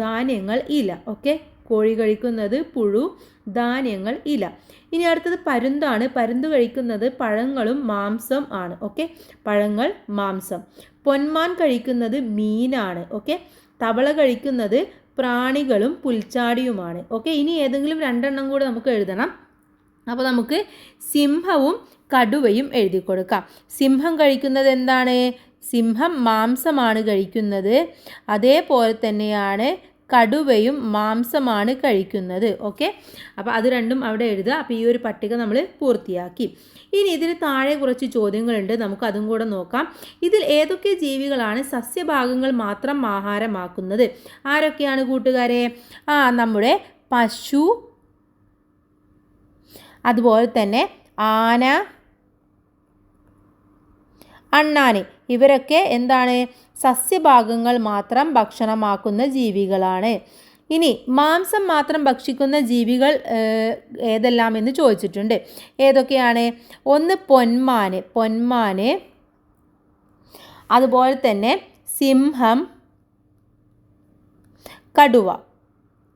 ധാന്യങ്ങൾ, ഇല. ഓക്കെ, കോഴി കഴിക്കുന്നത് പുഴു, ധാന്യങ്ങൾ, ഇല. ഇനി അടുത്തത് പരുന്താണ്. പരുന്ത് കഴിക്കുന്നത് പഴങ്ങളും മാംസം ആണ്. ഓക്കെ, പഴങ്ങൾ, മാംസം. പൊന്മാൻ കഴിക്കുന്നത് മീനാണ്. ഓക്കെ, തവള കഴിക്കുന്നത് പ്രാണികളും പുൽച്ചാടിയുമാണ്. ഓക്കെ, ഇനി ഏതെങ്കിലും രണ്ടെണ്ണം കൂടെ നമുക്ക് എഴുതണം. അപ്പോൾ നമുക്ക് സിംഹവും കടുവയും എഴുതി കൊടുക്കാം. സിംഹം കഴിക്കുന്നത് എന്താണ്? സിംഹം മാംസമാണ് കഴിക്കുന്നത്. അതേപോലെ തന്നെയാണ് കടുവയും മാംസമാണ് കഴിക്കുന്നത്. ഓക്കെ, അപ്പോൾ അത് രണ്ടും അവിടെ എഴുതുക. അപ്പോൾ ഈ ഒരു പട്ടിക നമ്മൾ പൂർത്തിയാക്കി. ഇനി ഇതിന് താഴെ കുറച്ച് ചോദ്യങ്ങളുണ്ട്, നമുക്ക് അതും കൂടെ നോക്കാം. ഇതിൽ ഏതൊക്കെ ജീവികളാണ് സസ്യഭാഗങ്ങൾ മാത്രം ആഹാരമാക്കുന്നത്? ആരൊക്കെയാണ് കൂട്ടുകാരെ? നമ്മുടെ പശു, അതുപോലെ തന്നെ ആന, അണ്ണാന്, ഇവരൊക്കെ എന്താണ്? സസ്യഭാഗങ്ങൾ മാത്രം ഭക്ഷണമാക്കുന്ന ജീവികളാണ്. ഇനി മാംസം മാത്രം ഭക്ഷിക്കുന്ന ജീവികൾ ഏതെല്ലാം എന്ന് ചോദിച്ചിട്ടുണ്ട്. ഏതൊക്കെയാണ്? ഒന്ന് പൊന്മാന്, അതുപോലെ തന്നെ സിംഹം, കടുവ.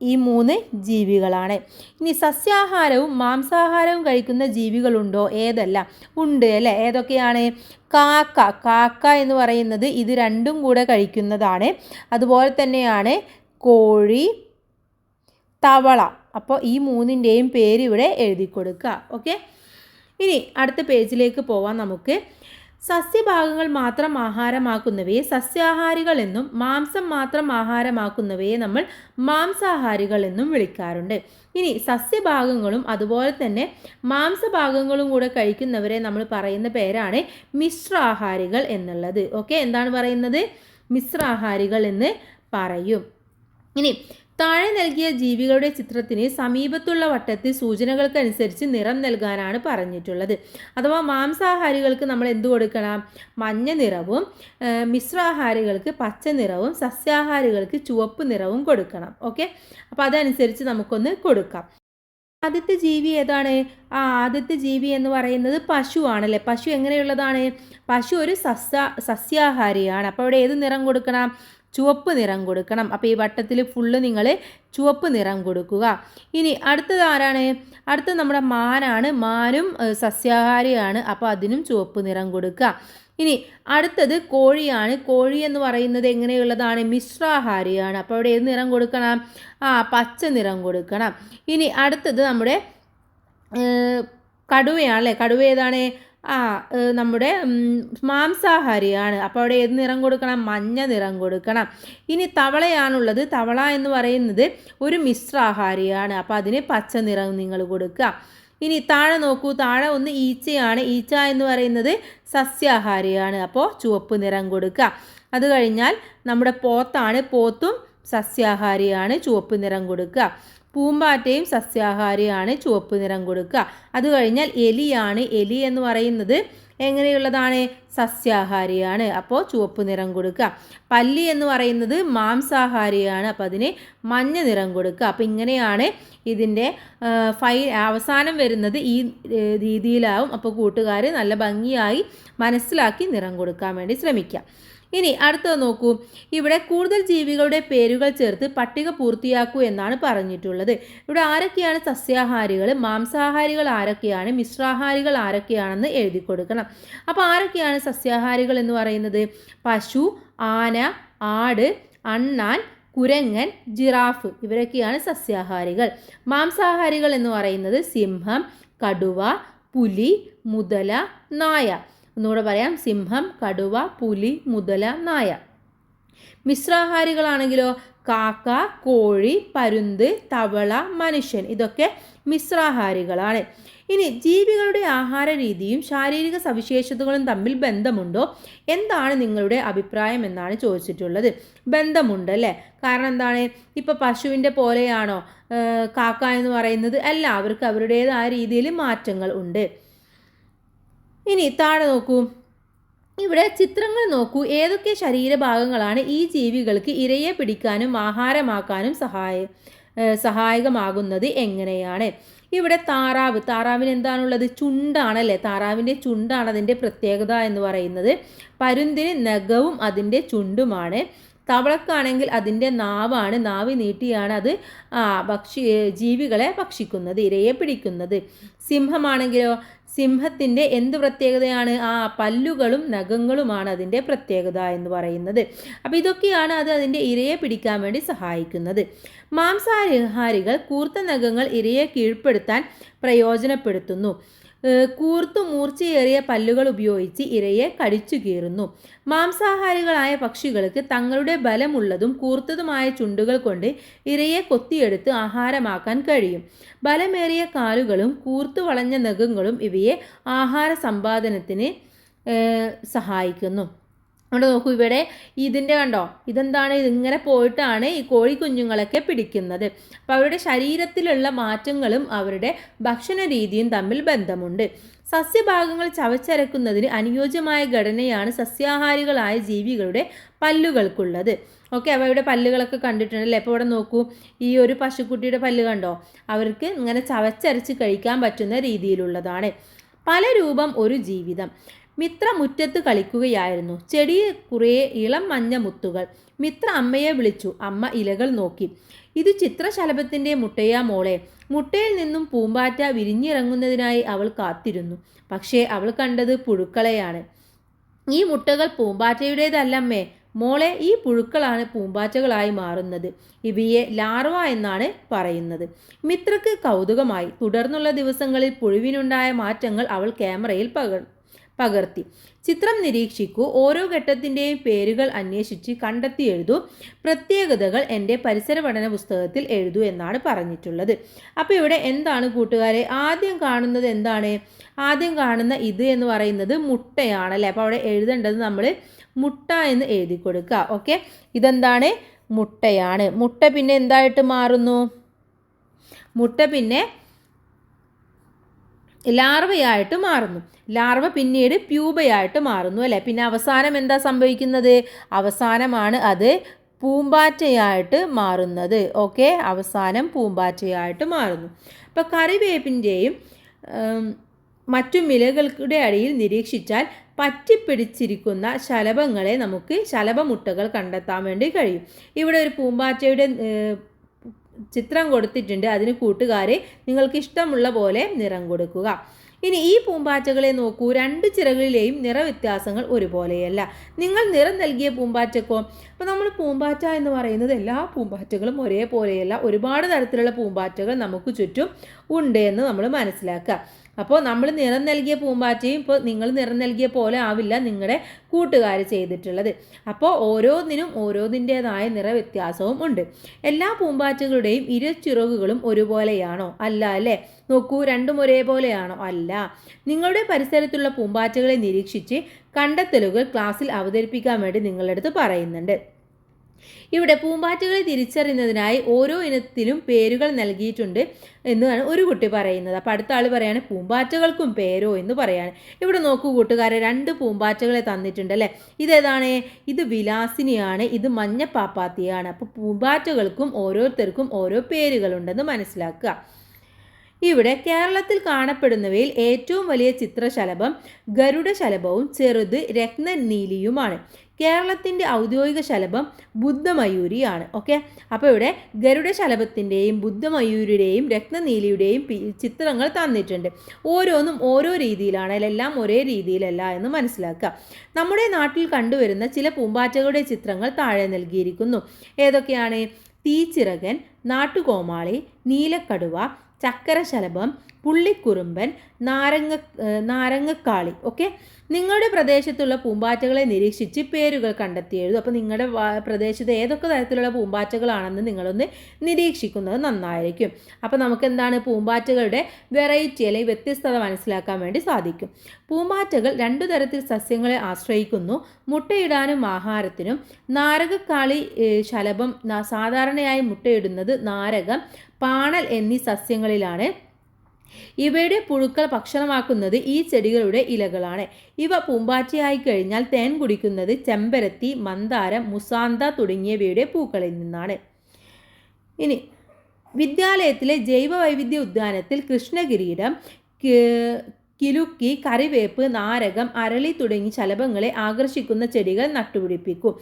ഈ 3 ജീവികളാണ്. ഇനി സസ്യാഹാരവും മാംസാഹാരവും കഴിക്കുന്ന ജീവികളുണ്ടോ? ഏതെല്ലാം ഉണ്ട് അല്ലേ? ഏതൊക്കെയാണ്? കാക്ക എന്ന് പറയുന്നത് ഇത് രണ്ടും കൂടെ കഴിക്കുന്നതാണ്. അതുപോലെ തന്നെയാണ് കോഴി, തവള. അപ്പോൾ ഈ 3ൻ്റെയും പേര് ഇവിടെ എഴുതി കൊടുക്കുക. ഓക്കെ, ഇനി അടുത്ത പേജിലേക്ക് പോവാം നമുക്ക്. സസ്യഭാഗങ്ങൾ മാത്രം ആഹാരമാക്കുന്നവയെ സസ്യാഹാരികൾ എന്നും മാംസം മാത്രം ആഹാരമാക്കുന്നവയെ നമ്മൾ മാംസാഹാരികൾ എന്നും വിളിക്കാറുണ്ട്. ഇനി സസ്യഭാഗങ്ങളും അതുപോലെ തന്നെ മാംസഭാഗങ്ങളും കൂടെ കഴിക്കുന്നവരെ നമ്മൾ പറയുന്ന പേരാണ് മിശ്രാഹാരികൾ എന്നുള്ളത്. ഓക്കെ, എന്താണ് പറയുന്നത്? മിശ്രാഹാരികൾ എന്ന് പറയും. ഇനി താഴെ നൽകിയ ജീവികളുടെ ചിത്രത്തിന് സമീപത്തുള്ള വട്ടത്തിൽ സൂചനകൾക്കനുസരിച്ച് നിറം നൽകാനാണ് പറഞ്ഞിട്ടുള്ളത്. അഥവാ മാംസാഹാരികൾക്ക് നമ്മൾ എന്ത് കൊടുക്കണം? മഞ്ഞ നിറവും, മിശ്രാഹാരികൾക്ക് പച്ച നിറവും, സസ്യാഹാരികൾക്ക് ചുവപ്പ് നിറവും കൊടുക്കണം. ഓക്കെ, അപ്പോൾ അതനുസരിച്ച് നമുക്കൊന്ന് കൊടുക്കാം. ആദ്യത്തെ ജീവി ഏതാണ്? ആദ്യത്തെ ജീവി എന്ന് പറയുന്നത് പശു ആണല്ലേ. പശു എങ്ങനെയുള്ളതാണ്? പശു ഒരു സസ്യാഹാരിയാണ്. അപ്പോൾ അവിടെ ഏത് നിറം കൊടുക്കണം? ചുവപ്പ് നിറം കൊടുക്കണം. അപ്പോൾ ഈ വട്ടത്തിൽ ഫുള്ള് നിങ്ങൾ ചുവപ്പ് നിറം കൊടുക്കുക. ഇനി അടുത്തത് ആരാണ്? അടുത്തത് നമ്മുടെ മാനാണ്. മാനും സസ്യാഹാരിയാണ്. അപ്പോൾ അതിനും ചുവപ്പ് നിറം കൊടുക്കുക. ഇനി അടുത്തത് കോഴിയാണ്. കോഴി എന്ന് പറയുന്നത് എങ്ങനെയുള്ളതാണ്? മിശ്രാഹാരിയാണ്. അപ്പോൾ അവിടെ ഏത് നിറം കൊടുക്കണം? പച്ച നിറം കൊടുക്കണം. ഇനി അടുത്തത് നമ്മുടെ കടുവയാണല്ലേ. കടുവ ഏതാണ്? നമ്മുടെ മാംസാഹാരിയാണ്. അപ്പോൾ അവിടെ ഏത് നിറം കൊടുക്കണം? മഞ്ഞ നിറം കൊടുക്കണം. ഇനി തവളയാണുള്ളത്. തവള എന്ന് പറയുന്നത് ഒരു മിശ്രാഹാരിയാണ്. അപ്പോൾ അതിന് പച്ച നിറം നിങ്ങൾ കൊടുക്കുക. ഇനി താഴെ നോക്കൂ. താഴെ ഒന്ന് ഈച്ചയാണ്. ഈച്ച എന്ന് പറയുന്നത് സസ്യാഹാരിയാണ്. അപ്പോൾ ചുവപ്പ് നിറം കൊടുക്കുക. അത് കഴിഞ്ഞാൽ നമ്മുടെ പോത്താണ്. പോത്തും സസ്യാഹാരിയാണ്. ചുവപ്പ് നിറം കൊടുക്കുക. പൂമ്പാറ്റയും സസ്യാഹാരിയാണ്. ചുവപ്പ് നിറം കൊടുക്കുക. അത് കഴിഞ്ഞാൽ എലിയാണ്. എലി എന്ന് പറയുന്നത് എങ്ങനെയുള്ളതാണ്? സസ്യാഹാരിയാണ്. അപ്പോൾ ചുവപ്പ് നിറം കൊടുക്കുക. പല്ലി എന്ന് പറയുന്നത് മാംസാഹാരിയാണ്. അപ്പോൾ അതിന് മഞ്ഞ നിറം കൊടുക്കുക. അപ്പോൾ ഇങ്ങനെയാണ് ഇതിൻ്റെ അവസാനം വരുന്നത്. ഈ രീതിയിലാവും. അപ്പോൾ കൂട്ടുകാർ നല്ല ഭംഗിയായി മനസ്സിലാക്കി നിറം കൊടുക്കാൻ വേണ്ടി ശ്രമിക്കുക. ഇനി അടുത്തത് നോക്കൂ. ഇവിടെ കൂടുതൽ ജീവികളുടെ പേരുകൾ ചേർത്ത് പട്ടിക പൂർത്തിയാക്കൂ എന്നാണ് പറഞ്ഞിട്ടുള്ളത്. ഇവിടെ ആരൊക്കെയാണ് സസ്യാഹാരികൾ, മാംസാഹാരികൾ ആരൊക്കെയാണ്, മിശ്രാഹാരികൾ ആരൊക്കെയാണെന്ന് എഴുതി കൊടുക്കണം. അപ്പോൾ ആരൊക്കെയാണ് സസ്യാഹാരികൾ എന്ന് പറയുന്നത്? പശു, ആന, ആട്, അണ്ണാൻ, കുരങ്ങൻ, ജിറാഫ്. ഇവരൊക്കെയാണ് സസ്യാഹാരികൾ. മാംസാഹാരികൾ എന്ന് പറയുന്നത് സിംഹം, കടുവ, പുലി, മുതല, നായ. ഒന്നുകൂടെ പറയാം. സിംഹം, കടുവ, പുലി, മുതല, നായ. മിശ്രാഹാരികളാണെങ്കിലോ കാക്ക, കോഴി, പരുന്ത്, തവള, മനുഷ്യൻ. ഇതൊക്കെ മിശ്രാഹാരികളാണ്. ഇനി ജീവികളുടെ ആഹാര രീതിയും ശാരീരിക സവിശേഷതകളും തമ്മിൽ ബന്ധമുണ്ടോ? എന്താണ് നിങ്ങളുടെ അഭിപ്രായം എന്നാണ് ചോദിച്ചിട്ടുള്ളത്. ബന്ധമുണ്ട് അല്ലേ? കാരണം എന്താണ്, ഇപ്പോൾ പശുവിൻ്റെ പോലെയാണോ കാക്ക എന്ന് പറയുന്നത്? അല്ല, അവർക്ക് അവരുടേതായ രീതിയിൽ മാറ്റങ്ങൾ ഉണ്ട്. ഇനി താഴെ നോക്കൂ, ഇവിടെ ചിത്രങ്ങൾ നോക്കൂ. ഏതൊക്കെ ശരീരഭാഗങ്ങളാണ് ഈ ജീവികൾക്ക് ഇരയെ പിടിക്കാനും ആഹാരമാക്കാനും സഹായകമാകുന്നത് എങ്ങനെയാണ്? ഇവിടെ താറാവിന് എന്താണുള്ളത്? ചുണ്ടാണല്ലേ. താറാവിൻ്റെ ചുണ്ടാണ് അതിൻ്റെ പ്രത്യേകത എന്ന് പറയുന്നത്. പരുന്തിന് നഖവും അതിൻ്റെ ചുണ്ടുമാണ്. തവളക്കാണെങ്കിൽ അതിൻ്റെ നാവാണ്. നാവ് നീട്ടിയാണ് അത് ജീവികളെ ഭക്ഷിക്കുന്നത്, ഇരയെ പിടിക്കുന്നത്. സിംഹമാണെങ്കിലോ, സിംഹത്തിൻ്റെ എന്ത് പ്രത്യേകതയാണ്? പല്ലുകളും നഖങ്ങളുമാണ് അതിൻ്റെ പ്രത്യേകത എന്ന് പറയുന്നത്. അപ്പോൾ ഇതൊക്കെയാണ് അത് അതിൻ്റെ ഇരയെ പിടിക്കാൻ വേണ്ടി സഹായിക്കുന്നത്. മാംസാഹാരികൾ കൂർത്ത നഖങ്ങൾ ഇരയെ കീഴ്പ്പെടുത്താൻ പ്രയോജനപ്പെടുത്തുന്നു. കൂർത്തു മൂർച്ചയേറിയ പല്ലുകൾ ഉപയോഗിച്ച് ഇരയെ കടിച്ചു കീറുന്നു. മാംസാഹാരികളായ പക്ഷികൾക്ക് തങ്ങളുടെ ബലമുള്ളതും കൂർത്തതുമായ ചുണ്ടുകൾ കൊണ്ട് ഇരയെ കൊത്തിയെടുത്ത് ആഹാരമാക്കാൻ കഴിയും. ബലമേറിയ കാലുകളും കൂർത്തു വളഞ്ഞ നഖങ്ങളും ഇവയെ ആഹാര സമ്പാദനത്തിന് സഹായിക്കുന്നു. അവിടെ നോക്കൂ, ഇവിടെ ഇതിൻ്റെ കണ്ടോ, ഇതെന്താണ്? ഇതിങ്ങനെ പോയിട്ടാണ് ഈ കോഴിക്കുഞ്ഞുങ്ങളൊക്കെ പിടിക്കുന്നത്. അപ്പോൾ അവരുടെ ശരീരത്തിലുള്ള മാറ്റങ്ങളും അവരുടെ ഭക്ഷണ രീതിയും തമ്മിൽ ബന്ധമുണ്ട്. സസ്യഭാഗങ്ങൾ ചവച്ചരക്കുന്നതിന് അനുയോജ്യമായ ഘടനയാണ് സസ്യാഹാരികളായ ജീവികളുടെ പല്ലുകൾക്കുള്ളത്. ഓക്കെ, അവയുടെ പല്ലുകളൊക്കെ കണ്ടിട്ടുണ്ടല്ലേ? അപ്പോൾ ഇവിടെ നോക്കൂ, ഈ ഒരു പശുക്കുട്ടിയുടെ പല്ല് കണ്ടോ? അവർക്ക് ഇങ്ങനെ ചവച്ചരച്ച് കഴിക്കാൻ പറ്റുന്ന രീതിയിലുള്ളതാണ്. പല രൂപം ഒരു ജീവിതം. മിത്ര മുറ്റത്ത് കളിക്കുകയായിരുന്നു. ചെടിയിൽ കുറേ ഇളം മഞ്ഞ മുത്തുകൾ. മിത്ര അമ്മയെ വിളിച്ചു. അമ്മ ഇലകൾ നോക്കി. ഇത് ചിത്രശലഭത്തിൻ്റെ മുട്ടയാ മോളെ. മുട്ടയിൽ നിന്നും പൂമ്പാറ്റ വിരിഞ്ഞിറങ്ങുന്നതിനായി അവൾ കാത്തിരുന്നു. പക്ഷേ അവൾ കണ്ടത് പുഴുക്കളെയാണ്. ഈ മുട്ടകൾ പൂമ്പാറ്റയുടേതല്ലമ്മേ മോളെ, ഈ പുഴുക്കളാണ് പൂമ്പാറ്റകളായി മാറുന്നത്. ഇവയെ ലാർവ എന്നാണ് പറയുന്നത്. മിത്രക്ക് കൗതുകമായി. തുടർന്നുള്ള ദിവസങ്ങളിൽ പുഴുവിനുണ്ടായ മാറ്റങ്ങൾ അവൾ ക്യാമറയിൽ പകർത്തി. ചിത്രം നിരീക്ഷിക്കൂ. ഓരോ ഘട്ടത്തിൻ്റെയും പേരുകൾ അന്വേഷിച്ച് കണ്ടെത്തി എഴുതൂ. പ്രത്യേകതകൾ എൻ്റെ പരിസര പഠന പുസ്തകത്തിൽ എഴുതൂ എന്നാണ് പറഞ്ഞിട്ടുള്ളത്. അപ്പോൾ ഇവിടെ എന്താണ് കൂട്ടുകാരെ, ആദ്യം കാണുന്നത് എന്താണ്? ആദ്യം കാണുന്ന ഇത് എന്ന് പറയുന്നത് മുട്ടയാണല്ലേ. അപ്പോൾ അവിടെ എഴുതേണ്ടത് നമ്മൾ മുട്ട എന്ന് എഴുതി കൊടുക്കുക. ഓക്കെ, ഇതെന്താണ്? മുട്ടയാണ്. മുട്ട പിന്നെ എന്തായിട്ട് മാറുന്നു? മുട്ട പിന്നെ ലാർവയായിട്ട് മാറുന്നു. ലാർവ പിന്നീട് പ്യൂബയായിട്ട് മാറുന്നു അല്ലേ. പിന്നെ അവസാനം എന്താ സംഭവിക്കുന്നത്? അവസാനമാണ് അത് പൂമ്പാറ്റയായിട്ട് മാറുന്നത്. ഓക്കെ, അവസാനം പൂമ്പാറ്റയായിട്ട് മാറുന്നു. അപ്പോൾ കറിവേപ്പിൻ്റെയും മറ്റു ഇലകളുടെ അടിയിൽ നിരീക്ഷിച്ചാൽ പറ്റിപ്പിടിച്ചിരിക്കുന്ന ശലഭങ്ങളെ നമുക്ക് ശലഭമുട്ടകൾ കണ്ടെത്താൻ വേണ്ടി കഴിയും. ഇവിടെ ഒരു പൂമ്പാറ്റയുടെ ചിത്രം കൊടുത്തിട്ടുണ്ട്. അതിന് കൂട്ടുകാരെ നിങ്ങൾക്ക് ഇഷ്ടമുള്ള പോലെ നിറം കൊടുക്കുക. ഇനി ഈ പൂമ്പാറ്റകളെ നോക്കൂ. രണ്ട് ചിറകളിലെയും നിറവ്യത്യാസങ്ങൾ ഒരുപോലെയല്ല. നിങ്ങൾ നിറം നൽകിയ പൂമ്പാറ്റക്കോ? അപ്പോൾ നമ്മൾ പൂമ്പാറ്റ എന്ന് പറയുന്നത് എല്ലാ പൂമ്പാറ്റകളും ഒരേപോലെയല്ല. ഒരുപാട് തരത്തിലുള്ള പൂമ്പാറ്റകൾ നമുക്ക് ചുറ്റും ഉണ്ട് എന്ന് നമ്മൾ മനസ്സിലാക്കുക. അപ്പോൾ നമ്മൾ നിറം നൽകിയ പൂമ്പാറ്റയും ഇപ്പോൾ നിങ്ങൾ നിറം നൽകിയ പോലെ ആവില്ല നിങ്ങളുടെ കൂട്ടുകാർ ചെയ്തിട്ടുള്ളത്. അപ്പോൾ ഓരോന്നിനും ഓരോന്നിൻ്റേതായ നിറവ്യത്യാസവും ഉണ്ട്. എല്ലാ പൂമ്പാറ്റകളുടെയും ഇരുചിറകുകളും ഒരുപോലെയാണോ? അല്ല അല്ലേ. നോക്കൂ, രണ്ടും ഒരേപോലെയാണോ? അല്ല. നിങ്ങളുടെ പരിസരത്തുള്ള പൂമ്പാറ്റകളെ നിരീക്ഷിച്ച് കണ്ടെത്തലുകൾ ക്ലാസ്സിൽ അവതരിപ്പിക്കാൻ വേണ്ടി നിങ്ങളുടെ അടുത്ത് പറയുന്നുണ്ട്. ഇവിടെ പൂമ്പാറ്റകളെ തിരിച്ചറിയുന്നതിനായി ഓരോ ഇനത്തിലും പേരുകൾ നൽകിയിട്ടുണ്ട് എന്നാണ് ഒരു കുട്ടി പറയുന്നത്. അപ്പോൾ അടുത്ത ആൾ പറയാണ് പൂമ്പാറ്റകൾക്കും പേരോ എന്ന് പറയാണ്. ഇവിടെ നോക്കൂ കൂട്ടുകാരെ, രണ്ട് പൂമ്പാറ്റകളെ തന്നിട്ടുണ്ട് അല്ലേ. ഇതേതാണ്? ഇത് വിലാസിനിയാണ്, ഇത് മഞ്ഞ പാപ്പാത്തിയാണ്. അപ്പോൾ പൂമ്പാറ്റകൾക്കും ഓരോരുത്തർക്കും ഓരോ പേരുകളുണ്ടെന്ന് മനസ്സിലാക്കുക. ഇവിടെ കേരളത്തിൽ കാണപ്പെടുന്നവയിൽ ഏറ്റവും വലിയ ചിത്രശലഭം ഗരുഡശലഭവും ചെറുത് രത്നനീലിയുമാണ്. കേരളത്തിൻ്റെ ഔദ്യോഗിക ശലഭം ബുദ്ധമയൂരിയാണ്. ഓക്കെ, അപ്പോൾ ഇവിടെ ഗരുഡശലഭത്തിൻ്റെയും ബുദ്ധമയൂരിയുടെയും രത്നനീലിയുടെയും ചിത്രങ്ങൾ തന്നിട്ടുണ്ട്. ഓരോന്നും ഓരോ രീതിയിലാണ്, എല്ലാം ഒരേ രീതിയിലല്ല എന്ന് മനസ്സിലാക്കുക. നമ്മുടെ നാട്ടിൽ കണ്ടുവരുന്ന ചില പൂമ്പാറ്റകളുടെ ചിത്രങ്ങൾ താഴെ നൽകിയിരിക്കുന്നു. ഏതൊക്കെയാണ്? തീച്ചിറകൻ, നാട്ടുകോമാളി, നീലക്കടുവ, ചക്കരശലഭം, പുള്ളിക്കുറുമ്പൻ, നാരങ്ങക്കാളി. ഓക്കെ, നിങ്ങളുടെ പ്രദേശത്തുള്ള പൂമ്പാറ്റകളെ നിരീക്ഷിച്ച് പേരുകൾ കണ്ടെത്തി എഴുതും. അപ്പോൾ നിങ്ങളുടെ പ്രദേശത്ത് ഏതൊക്കെ തരത്തിലുള്ള പൂമ്പാറ്റകളാണെന്ന് നിങ്ങളൊന്ന് നിരീക്ഷിക്കുന്നത് നന്നായിരിക്കും. അപ്പോൾ നമുക്ക് എന്താണ് പൂമ്പാറ്റകളുടെ വെറൈറ്റി അല്ലെങ്കിൽ വ്യത്യസ്തത മനസ്സിലാക്കാൻ വേണ്ടി സാധിക്കും. പൂമ്പാറ്റകൾ 2 തരത്തിൽ സസ്യങ്ങളെ ആശ്രയിക്കുന്നു: മുട്ടയിടാനും ആഹാരത്തിനും. നാരകക്കാളി, ശലഭം സാധാരണയായി മുട്ടയിടുന്നത് നാരകം, പാണൽ എന്നീ സസ്യങ്ങളിലാണ്. ഇവയുടെ പുഴുക്കൾ ഭക്ഷണമാക്കുന്നത് ഈ ചെടികളുടെ ഇലകളാണ്. ഇവ പൂമ്പാറ്റയായി കഴിഞ്ഞാൽ തേൻ കുടിക്കുന്നത് ചെമ്പരത്തി, മന്ദാരം, മുസാന്ത തുടങ്ങിയവയുടെ പൂക്കളിൽ നിന്നാണ്. ഇനി വിദ്യാലയത്തിലെ ജൈവവൈവിധ്യ ഉദ്യാനത്തിൽ കൃഷ്ണകിരീടം, കിലുക്കി, കറിവേപ്പ്, നാരകം, അരളി തുടങ്ങി ശലഭങ്ങളെ ആകർഷിക്കുന്ന ചെടികൾ നട്ടുപിടിപ്പിക്കും.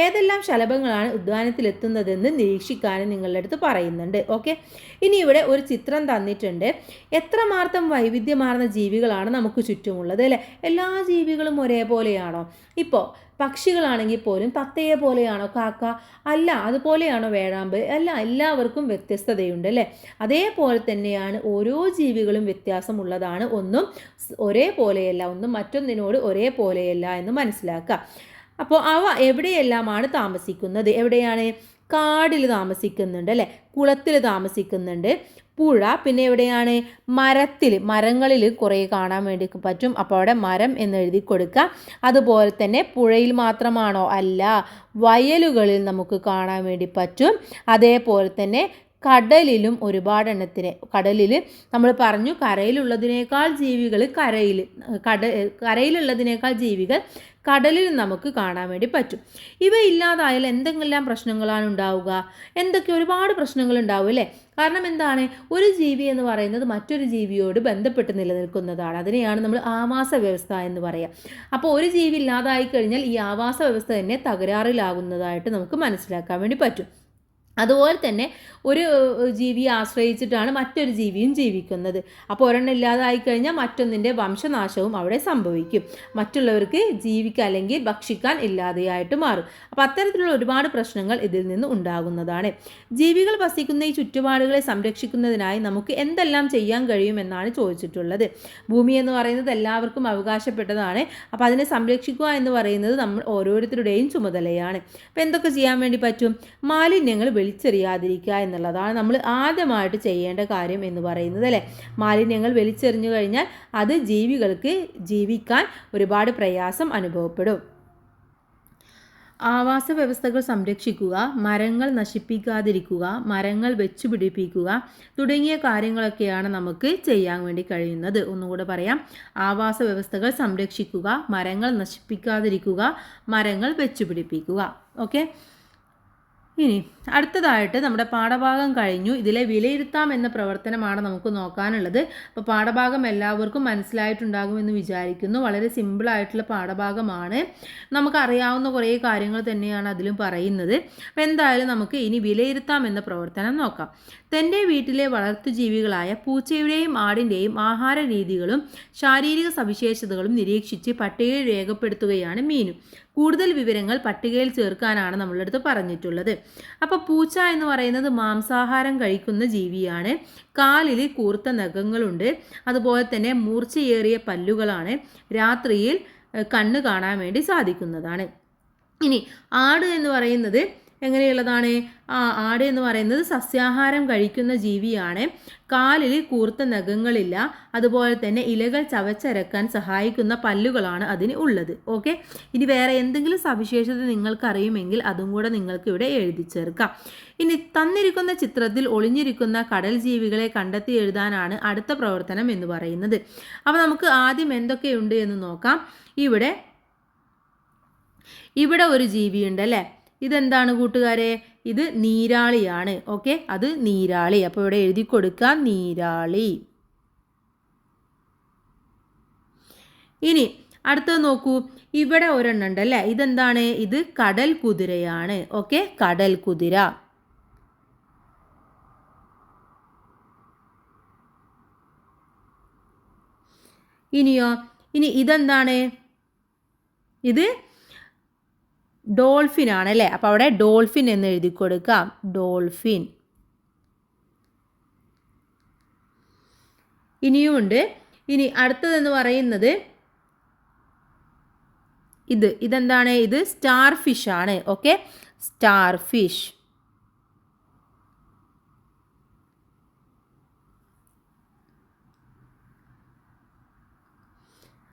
ഏതെല്ലാം ശലഭങ്ങളാണ് ഉദ്യാനത്തിലെത്തുന്നതെന്ന് നിരീക്ഷിക്കാനും നിങ്ങളുടെ അടുത്ത് പറയുന്നുണ്ട്. ഓക്കെ, ഇനി ഇവിടെ ഒരു ചിത്രം തന്നിട്ടുണ്ട്. എത്രമാത്രം വൈവിധ്യമാർന്ന ജീവികളാണ് നമുക്ക് ചുറ്റുമുള്ളത് അല്ലേ? എല്ലാ ജീവികളും ഒരേപോലെയാണോ? ഇപ്പോൾ പക്ഷികളാണെങ്കിൽ പോലും തത്തയെ പോലെയാണോ കാക്ക? അല്ല. അതുപോലെയാണോ വേഴാമ്പ്? അല്ല. എല്ലാവർക്കും വ്യത്യസ്തതയുണ്ട് അല്ലേ? അതേപോലെ തന്നെയാണ് ഓരോ ജീവികളും വ്യത്യാസമുള്ളതാണ്. ഒന്നും ഒരേപോലെയല്ല, ഒന്നും മറ്റൊന്നിനോട് ഒരേപോലെയല്ല എന്ന് മനസ്സിലാക്കുക. അപ്പോൾ അവ എവിടെയെല്ലാമാണ് താമസിക്കുന്നത്? എവിടെയാണ്? കാടിൽ താമസിക്കുന്നുണ്ട് അല്ലേ? കുളത്തിൽ താമസിക്കുന്നുണ്ട്, പുഴ, പിന്നെ എവിടെയാണ്? മരങ്ങളിൽ കുറേ കാണാൻ വേണ്ടി പറ്റും. അപ്പോൾ അവിടെ മരം എന്ന് എഴുതി കൊടുക്കുക. അതുപോലെ തന്നെ പുഴയിൽ മാത്രമാണോ? അല്ല, വയലുകളിൽ നമുക്ക് കാണാൻ വേണ്ടി പറ്റും. അതേപോലെ തന്നെ കടലിലും ഒരുപാടെണ്ണത്തിന്. കടലിൽ നമ്മൾ പറഞ്ഞു കരയിലുള്ളതിനേക്കാൾ ജീവികൾ കരയിലുള്ളതിനേക്കാൾ ജീവികൾ കടലിൽ നമുക്ക് കാണാൻ വേണ്ടി പറ്റും. ഇവ ഇല്ലാതായാൽ എന്തെല്ലാം പ്രശ്നങ്ങളാണ് ഉണ്ടാവുക? ഒരുപാട് പ്രശ്നങ്ങൾ ഉണ്ടാവും അല്ലേ? കാരണം എന്താണ്? ഒരു ജീവി എന്ന് പറയുന്നത് മറ്റൊരു ജീവിയോട് ബന്ധപ്പെട്ട് നിലനിൽക്കുന്നതാണ്. അതിനെയാണ് നമ്മൾ ആവാസ വ്യവസ്ഥ എന്ന് പറയുക. അപ്പോൾ ഒരു ജീവി ഇല്ലാതായി കഴിഞ്ഞാൽ ഈ ആവാസ വ്യവസ്ഥ തന്നെ തകരാറിലാകുന്നതായിട്ട് നമുക്ക് മനസ്സിലാക്കാൻ വേണ്ടി പറ്റും. അതുപോലെ തന്നെ ഒരു ജീവിയെ ആശ്രയിച്ചിട്ടാണ് മറ്റൊരു ജീവിയും ജീവിക്കുന്നത്. അപ്പോൾ ഒരെണ്ണം ഇല്ലാതായി കഴിഞ്ഞാൽ മറ്റൊന്നിൻ്റെ വംശനാശവും അവിടെ സംഭവിക്കും. മറ്റുള്ളവർക്ക് ജീവിക്കാൻ അല്ലെങ്കിൽ ഭക്ഷിക്കാൻ ഇല്ലാതെയായിട്ട് മാറും. അപ്പോൾ അത്തരത്തിലുള്ള ഒരുപാട് പ്രശ്നങ്ങൾ ഇതിൽ നിന്ന് ഉണ്ടാകുന്നതാണ്. ജീവികൾ വസിക്കുന്ന ഈ ചുറ്റുപാടുകളെ സംരക്ഷിക്കുന്നതിനായി നമുക്ക് എന്തെല്ലാം ചെയ്യാൻ കഴിയുമെന്നാണ് ചോദിച്ചിട്ടുള്ളത്. ഭൂമി എന്ന് പറയുന്നത് എല്ലാവർക്കും അവകാശപ്പെട്ടതാണ്. അപ്പോൾ അതിനെ സംരക്ഷിക്കുക എന്ന് പറയുന്നത് നമ്മൾ ഓരോരുത്തരുടെയും ചുമതലയാണ്. അപ്പോൾ എന്തൊക്കെ ചെയ്യാൻ വേണ്ടി പറ്റും? മാലിന്യങ്ങൾ വലിച്ചെറിയാതിരിക്കുക എന്നുള്ളതാണ് നമ്മൾ ആദ്യമായിട്ട് ചെയ്യേണ്ട കാര്യം എന്ന് പറയുന്നത് അല്ലേ? മാലിന്യങ്ങൾ വലിച്ചെറിഞ്ഞു കഴിഞ്ഞാൽ അത് ജീവികൾക്ക് ജീവിക്കാൻ ഒരുപാട് പ്രയാസം അനുഭവപ്പെടും. ആവാസ വ്യവസ്ഥകൾ സംരക്ഷിക്കുക, മരങ്ങൾ നശിപ്പിക്കാതിരിക്കുക, മരങ്ങൾ വെച്ചുപിടിപ്പിക്കുക തുടങ്ങിയ കാര്യങ്ങളൊക്കെയാണ് നമുക്ക് ചെയ്യാൻ വേണ്ടി കഴിയുന്നത്. ഒന്നുകൂടെ പറയാം. ആവാസ വ്യവസ്ഥകൾ സംരക്ഷിക്കുക, മരങ്ങൾ നശിപ്പിക്കാതിരിക്കുക, മരങ്ങൾ വെച്ചുപിടിപ്പിക്കുക. ഓക്കെ, ഇനി അടുത്തതായിട്ട് നമ്മുടെ പാഠഭാഗം കഴിഞ്ഞു. ഇതിലെ വിലയിരുത്താം എന്ന പ്രവർത്തനമാണ് നമുക്ക് നോക്കാനുള്ളത്. അപ്പോൾ പാഠഭാഗം എല്ലാവർക്കും മനസ്സിലായിട്ടുണ്ടാകുമെന്ന് വിചാരിക്കുന്നു. വളരെ സിമ്പിളായിട്ടുള്ള പാഠഭാഗമാണ്. നമുക്കറിയാവുന്ന കുറേ കാര്യങ്ങൾ തന്നെയാണ് അതിലും പറയുന്നത്. അപ്പോൾ എന്തായാലും നമുക്ക് ഇനി വിലയിരുത്താം എന്ന പ്രവർത്തനം നോക്കാം. തൻ്റെ വീട്ടിലെ വളർത്തുജീവികളായ പൂച്ചയുടെയും ആടിൻ്റെയും ആഹാര രീതികളും ശാരീരിക സവിശേഷതകളും നിരീക്ഷിച്ച് പട്ടികയിൽ രേഖപ്പെടുത്തുകയാണ് മീനു. കൂടുതൽ വിവരങ്ങൾ പട്ടികയിൽ ചേർക്കാനാണ് നമ്മളടുത്ത് പറഞ്ഞിട്ടുള്ളത്. അപ്പോൾ പൂച്ച എന്ന് പറയുന്നത് മാംസാഹാരം കഴിക്കുന്ന ജീവിയാണ്. കാലിൽ കൂർത്ത നഖങ്ങളുണ്ട്. അതുപോലെ തന്നെ മൂർച്ചയേറിയ പല്ലുകളാണ്. രാത്രിയിൽ കണ്ണ് കാണാൻ വേണ്ടി സാധിക്കുന്നതാണ്. ഇനി ആട് എന്ന് പറയുന്നത് എങ്ങനെയുള്ളതാണ്? ആട് എന്ന് പറയുന്നത് സസ്യാഹാരം കഴിക്കുന്ന ജീവിയാണ്. കാലിൽ കൂർത്ത നഖങ്ങളില്ല. അതുപോലെ തന്നെ ഇലകൾ ചവച്ചരക്കാൻ സഹായിക്കുന്ന പല്ലുകളാണ് അതിന് ഉള്ളത്. ഓക്കെ, ഇനി വേറെ എന്തെങ്കിലും സവിശേഷത നിങ്ങൾക്ക് അറിയുമെങ്കിൽ അതും കൂടെ നിങ്ങൾക്ക് ഇവിടെ എഴുതി ചേർക്കാം. ഇനി തന്നിരിക്കുന്ന ചിത്രത്തിൽ ഒളിഞ്ഞിരിക്കുന്ന കടൽ ജീവികളെ കണ്ടെത്തി എഴുതാനാണ് അടുത്ത പ്രവർത്തനം എന്ന് പറയുന്നത്. അപ്പോൾ നമുക്ക് ആദ്യം എന്തൊക്കെയുണ്ട് എന്ന് നോക്കാം. ഇവിടെ ഒരു ജീവിയുണ്ട് അല്ലേ? ഇതെന്താണ് കൂട്ടുകാരെ? ഇത് നീരാളിയാണ്. ഓക്കെ, അത് നീരാളി. അപ്പോൾ ഇവിടെ എഴുതി കൊടുക്കാം നീരാളി. ഇനി അടുത്തത് നോക്കൂ. ഇവിടെ ഒരെണ്ണം ഉണ്ട് അല്ലേ? ഇതെന്താണ്? ഇത് കടൽ കുതിരയാണ്. ഓക്കെ, കടൽ കുതിര. ഇനി ഇതെന്താണ്? ഇത് ഡോൾഫിൻ ആണ് അല്ലേ? അപ്പോൾ അവിടെ ഡോൾഫിൻ എന്ന് എഴുതി കൊടുക്കാം. ഡോൾഫിൻ. ഇനിയുമുണ്ട്. ഇനി അടുത്തതെന്ന് പറയുന്നത് ഇതെന്താണ്? ഇത് സ്റ്റാർ ഫിഷ് ആണ്. Okay, star fish.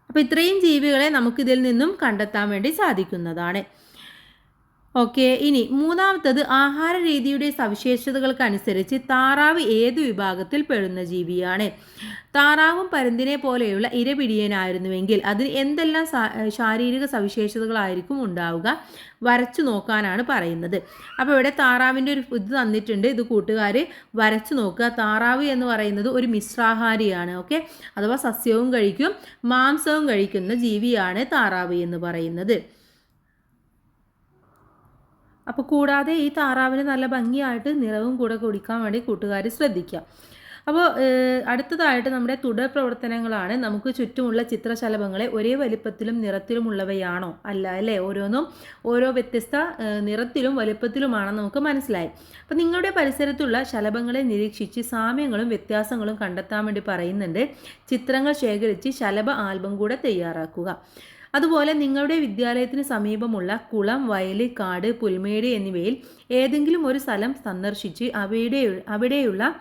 അപ്പോൾ ഇത്രയും ജീവികളെ നമുക്കിതിൽ നിന്നും കണ്ടെത്താൻ വേണ്ടി സാധിക്കുന്നതാണ്. ഓക്കെ, ഇനി മൂന്നാമത്തത് ആഹാര രീതിയുടെ സവിശേഷതകൾക്കനുസരിച്ച് താറാവ് ഏത് വിഭാഗത്തിൽ പെടുന്ന ജീവിയാണ്? താറാവും പരുന്തിനെ പോലെയുള്ള ഇരപിടിയനായിരുന്നുവെങ്കിൽ അതിന് എന്തെല്ലാം ശാരീരിക സവിശേഷതകളായിരിക്കും ഉണ്ടാവുക? വരച്ചു നോക്കാനാണ് പറയുന്നത്. അപ്പോൾ ഇവിടെ താറാവിൻ്റെ ഒരു ഇത് തന്നിട്ടുണ്ട്. ഇത് കൂട്ടുകാർ വരച്ചു നോക്കുക. താറാവ് എന്ന് പറയുന്നത് ഒരു മിശ്രാഹാരിയാണ്. ഓക്കെ, അഥവാ സസ്യവും കഴിക്കും മാംസവും കഴിക്കുന്ന ജീവിയാണ് താറാവ് എന്ന് പറയുന്നത്. അപ്പോൾ കൂടാതെ ഈ താറാവിന് നല്ല ഭംഗിയായിട്ട് നിറവും കൂടെ കൊടുക്കാൻ വേണ്ടി കൂട്ടുകാർ ശ്രദ്ധിക്കുക. അപ്പോൾ അടുത്തതായിട്ട് നമ്മുടെ തുടർ പ്രവർത്തനങ്ങളാണ്. നമുക്ക് ചുറ്റുമുള്ള ചിത്രശലഭങ്ങളെ ഒരേ വലിപ്പത്തിലും നിറത്തിലുമുള്ളവയാണോ? അല്ല അല്ലേ, ഓരോന്നും ഓരോ വ്യത്യസ്ത നിറത്തിലും വലിപ്പത്തിലുമാണെന്ന് നമുക്ക് മനസ്സിലായി. അപ്പോൾ നിങ്ങളുടെ പരിസരത്തുള്ള ശലഭങ്ങളെ നിരീക്ഷിച്ച് സാമ്യങ്ങളും വ്യത്യാസങ്ങളും കണ്ടെത്താൻ വേണ്ടി പറയുന്നുണ്ട്. ചിത്രങ്ങൾ ശേഖരിച്ച് ശലഭ ആൽബം കൂടെ തയ്യാറാക്കുക. അതുപോലെ നിങ്ങളുടെ വിദ്യാലയത്തിന് സമീപമുള്ള കുളം, വയൽ, കാട്, പുൽമേട് എന്നിവയിൽ ഏതെങ്കിലും ഒരു സ്ഥലം സന്ദർശിച്ച് അവിടെയുള്ള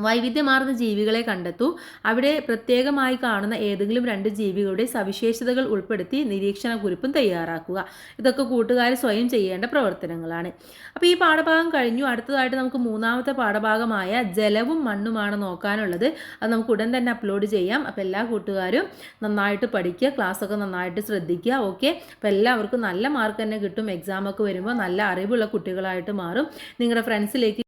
വൈവിധ്യമാർന്ന ജീവികളെ കണ്ടെത്തൂ. അവിടെ പ്രത്യേകമായി കാണുന്ന ഏതെങ്കിലും 2 ജീവികളുടെ സവിശേഷതകൾ ഉൾപ്പെടുത്തി നിരീക്ഷണ കുറിപ്പും തയ്യാറാക്കുക. ഇതൊക്കെ കൂട്ടുകാർ സ്വയം ചെയ്യേണ്ട പ്രവർത്തനങ്ങളാണ്. അപ്പോൾ ഈ പാഠഭാഗം കഴിഞ്ഞു. അടുത്തതായിട്ട് നമുക്ക് മൂന്നാമത്തെ പാഠഭാഗമായ ജലവും മണ്ണുമാണ് നോക്കാനുള്ളത്. അത് നമുക്ക് ഉടൻ തന്നെ അപ്ലോഡ് ചെയ്യാം. അപ്പോൾ എല്ലാ കൂട്ടുകാരും നന്നായിട്ട് പഠിക്കുക, ക്ലാസ്സൊക്കെ നന്നായിട്ട് ശ്രദ്ധിക്കുക. ഓക്കെ, അപ്പോൾ എല്ലാവർക്കും നല്ല മാർക്ക് തന്നെ കിട്ടും. എക്സാമൊക്കെ വരുമ്പോൾ നല്ല അറിവുള്ള കുട്ടികളായിട്ട് മാറും. നിങ്ങളുടെ ഫ്രണ്ട്സിലേക്ക്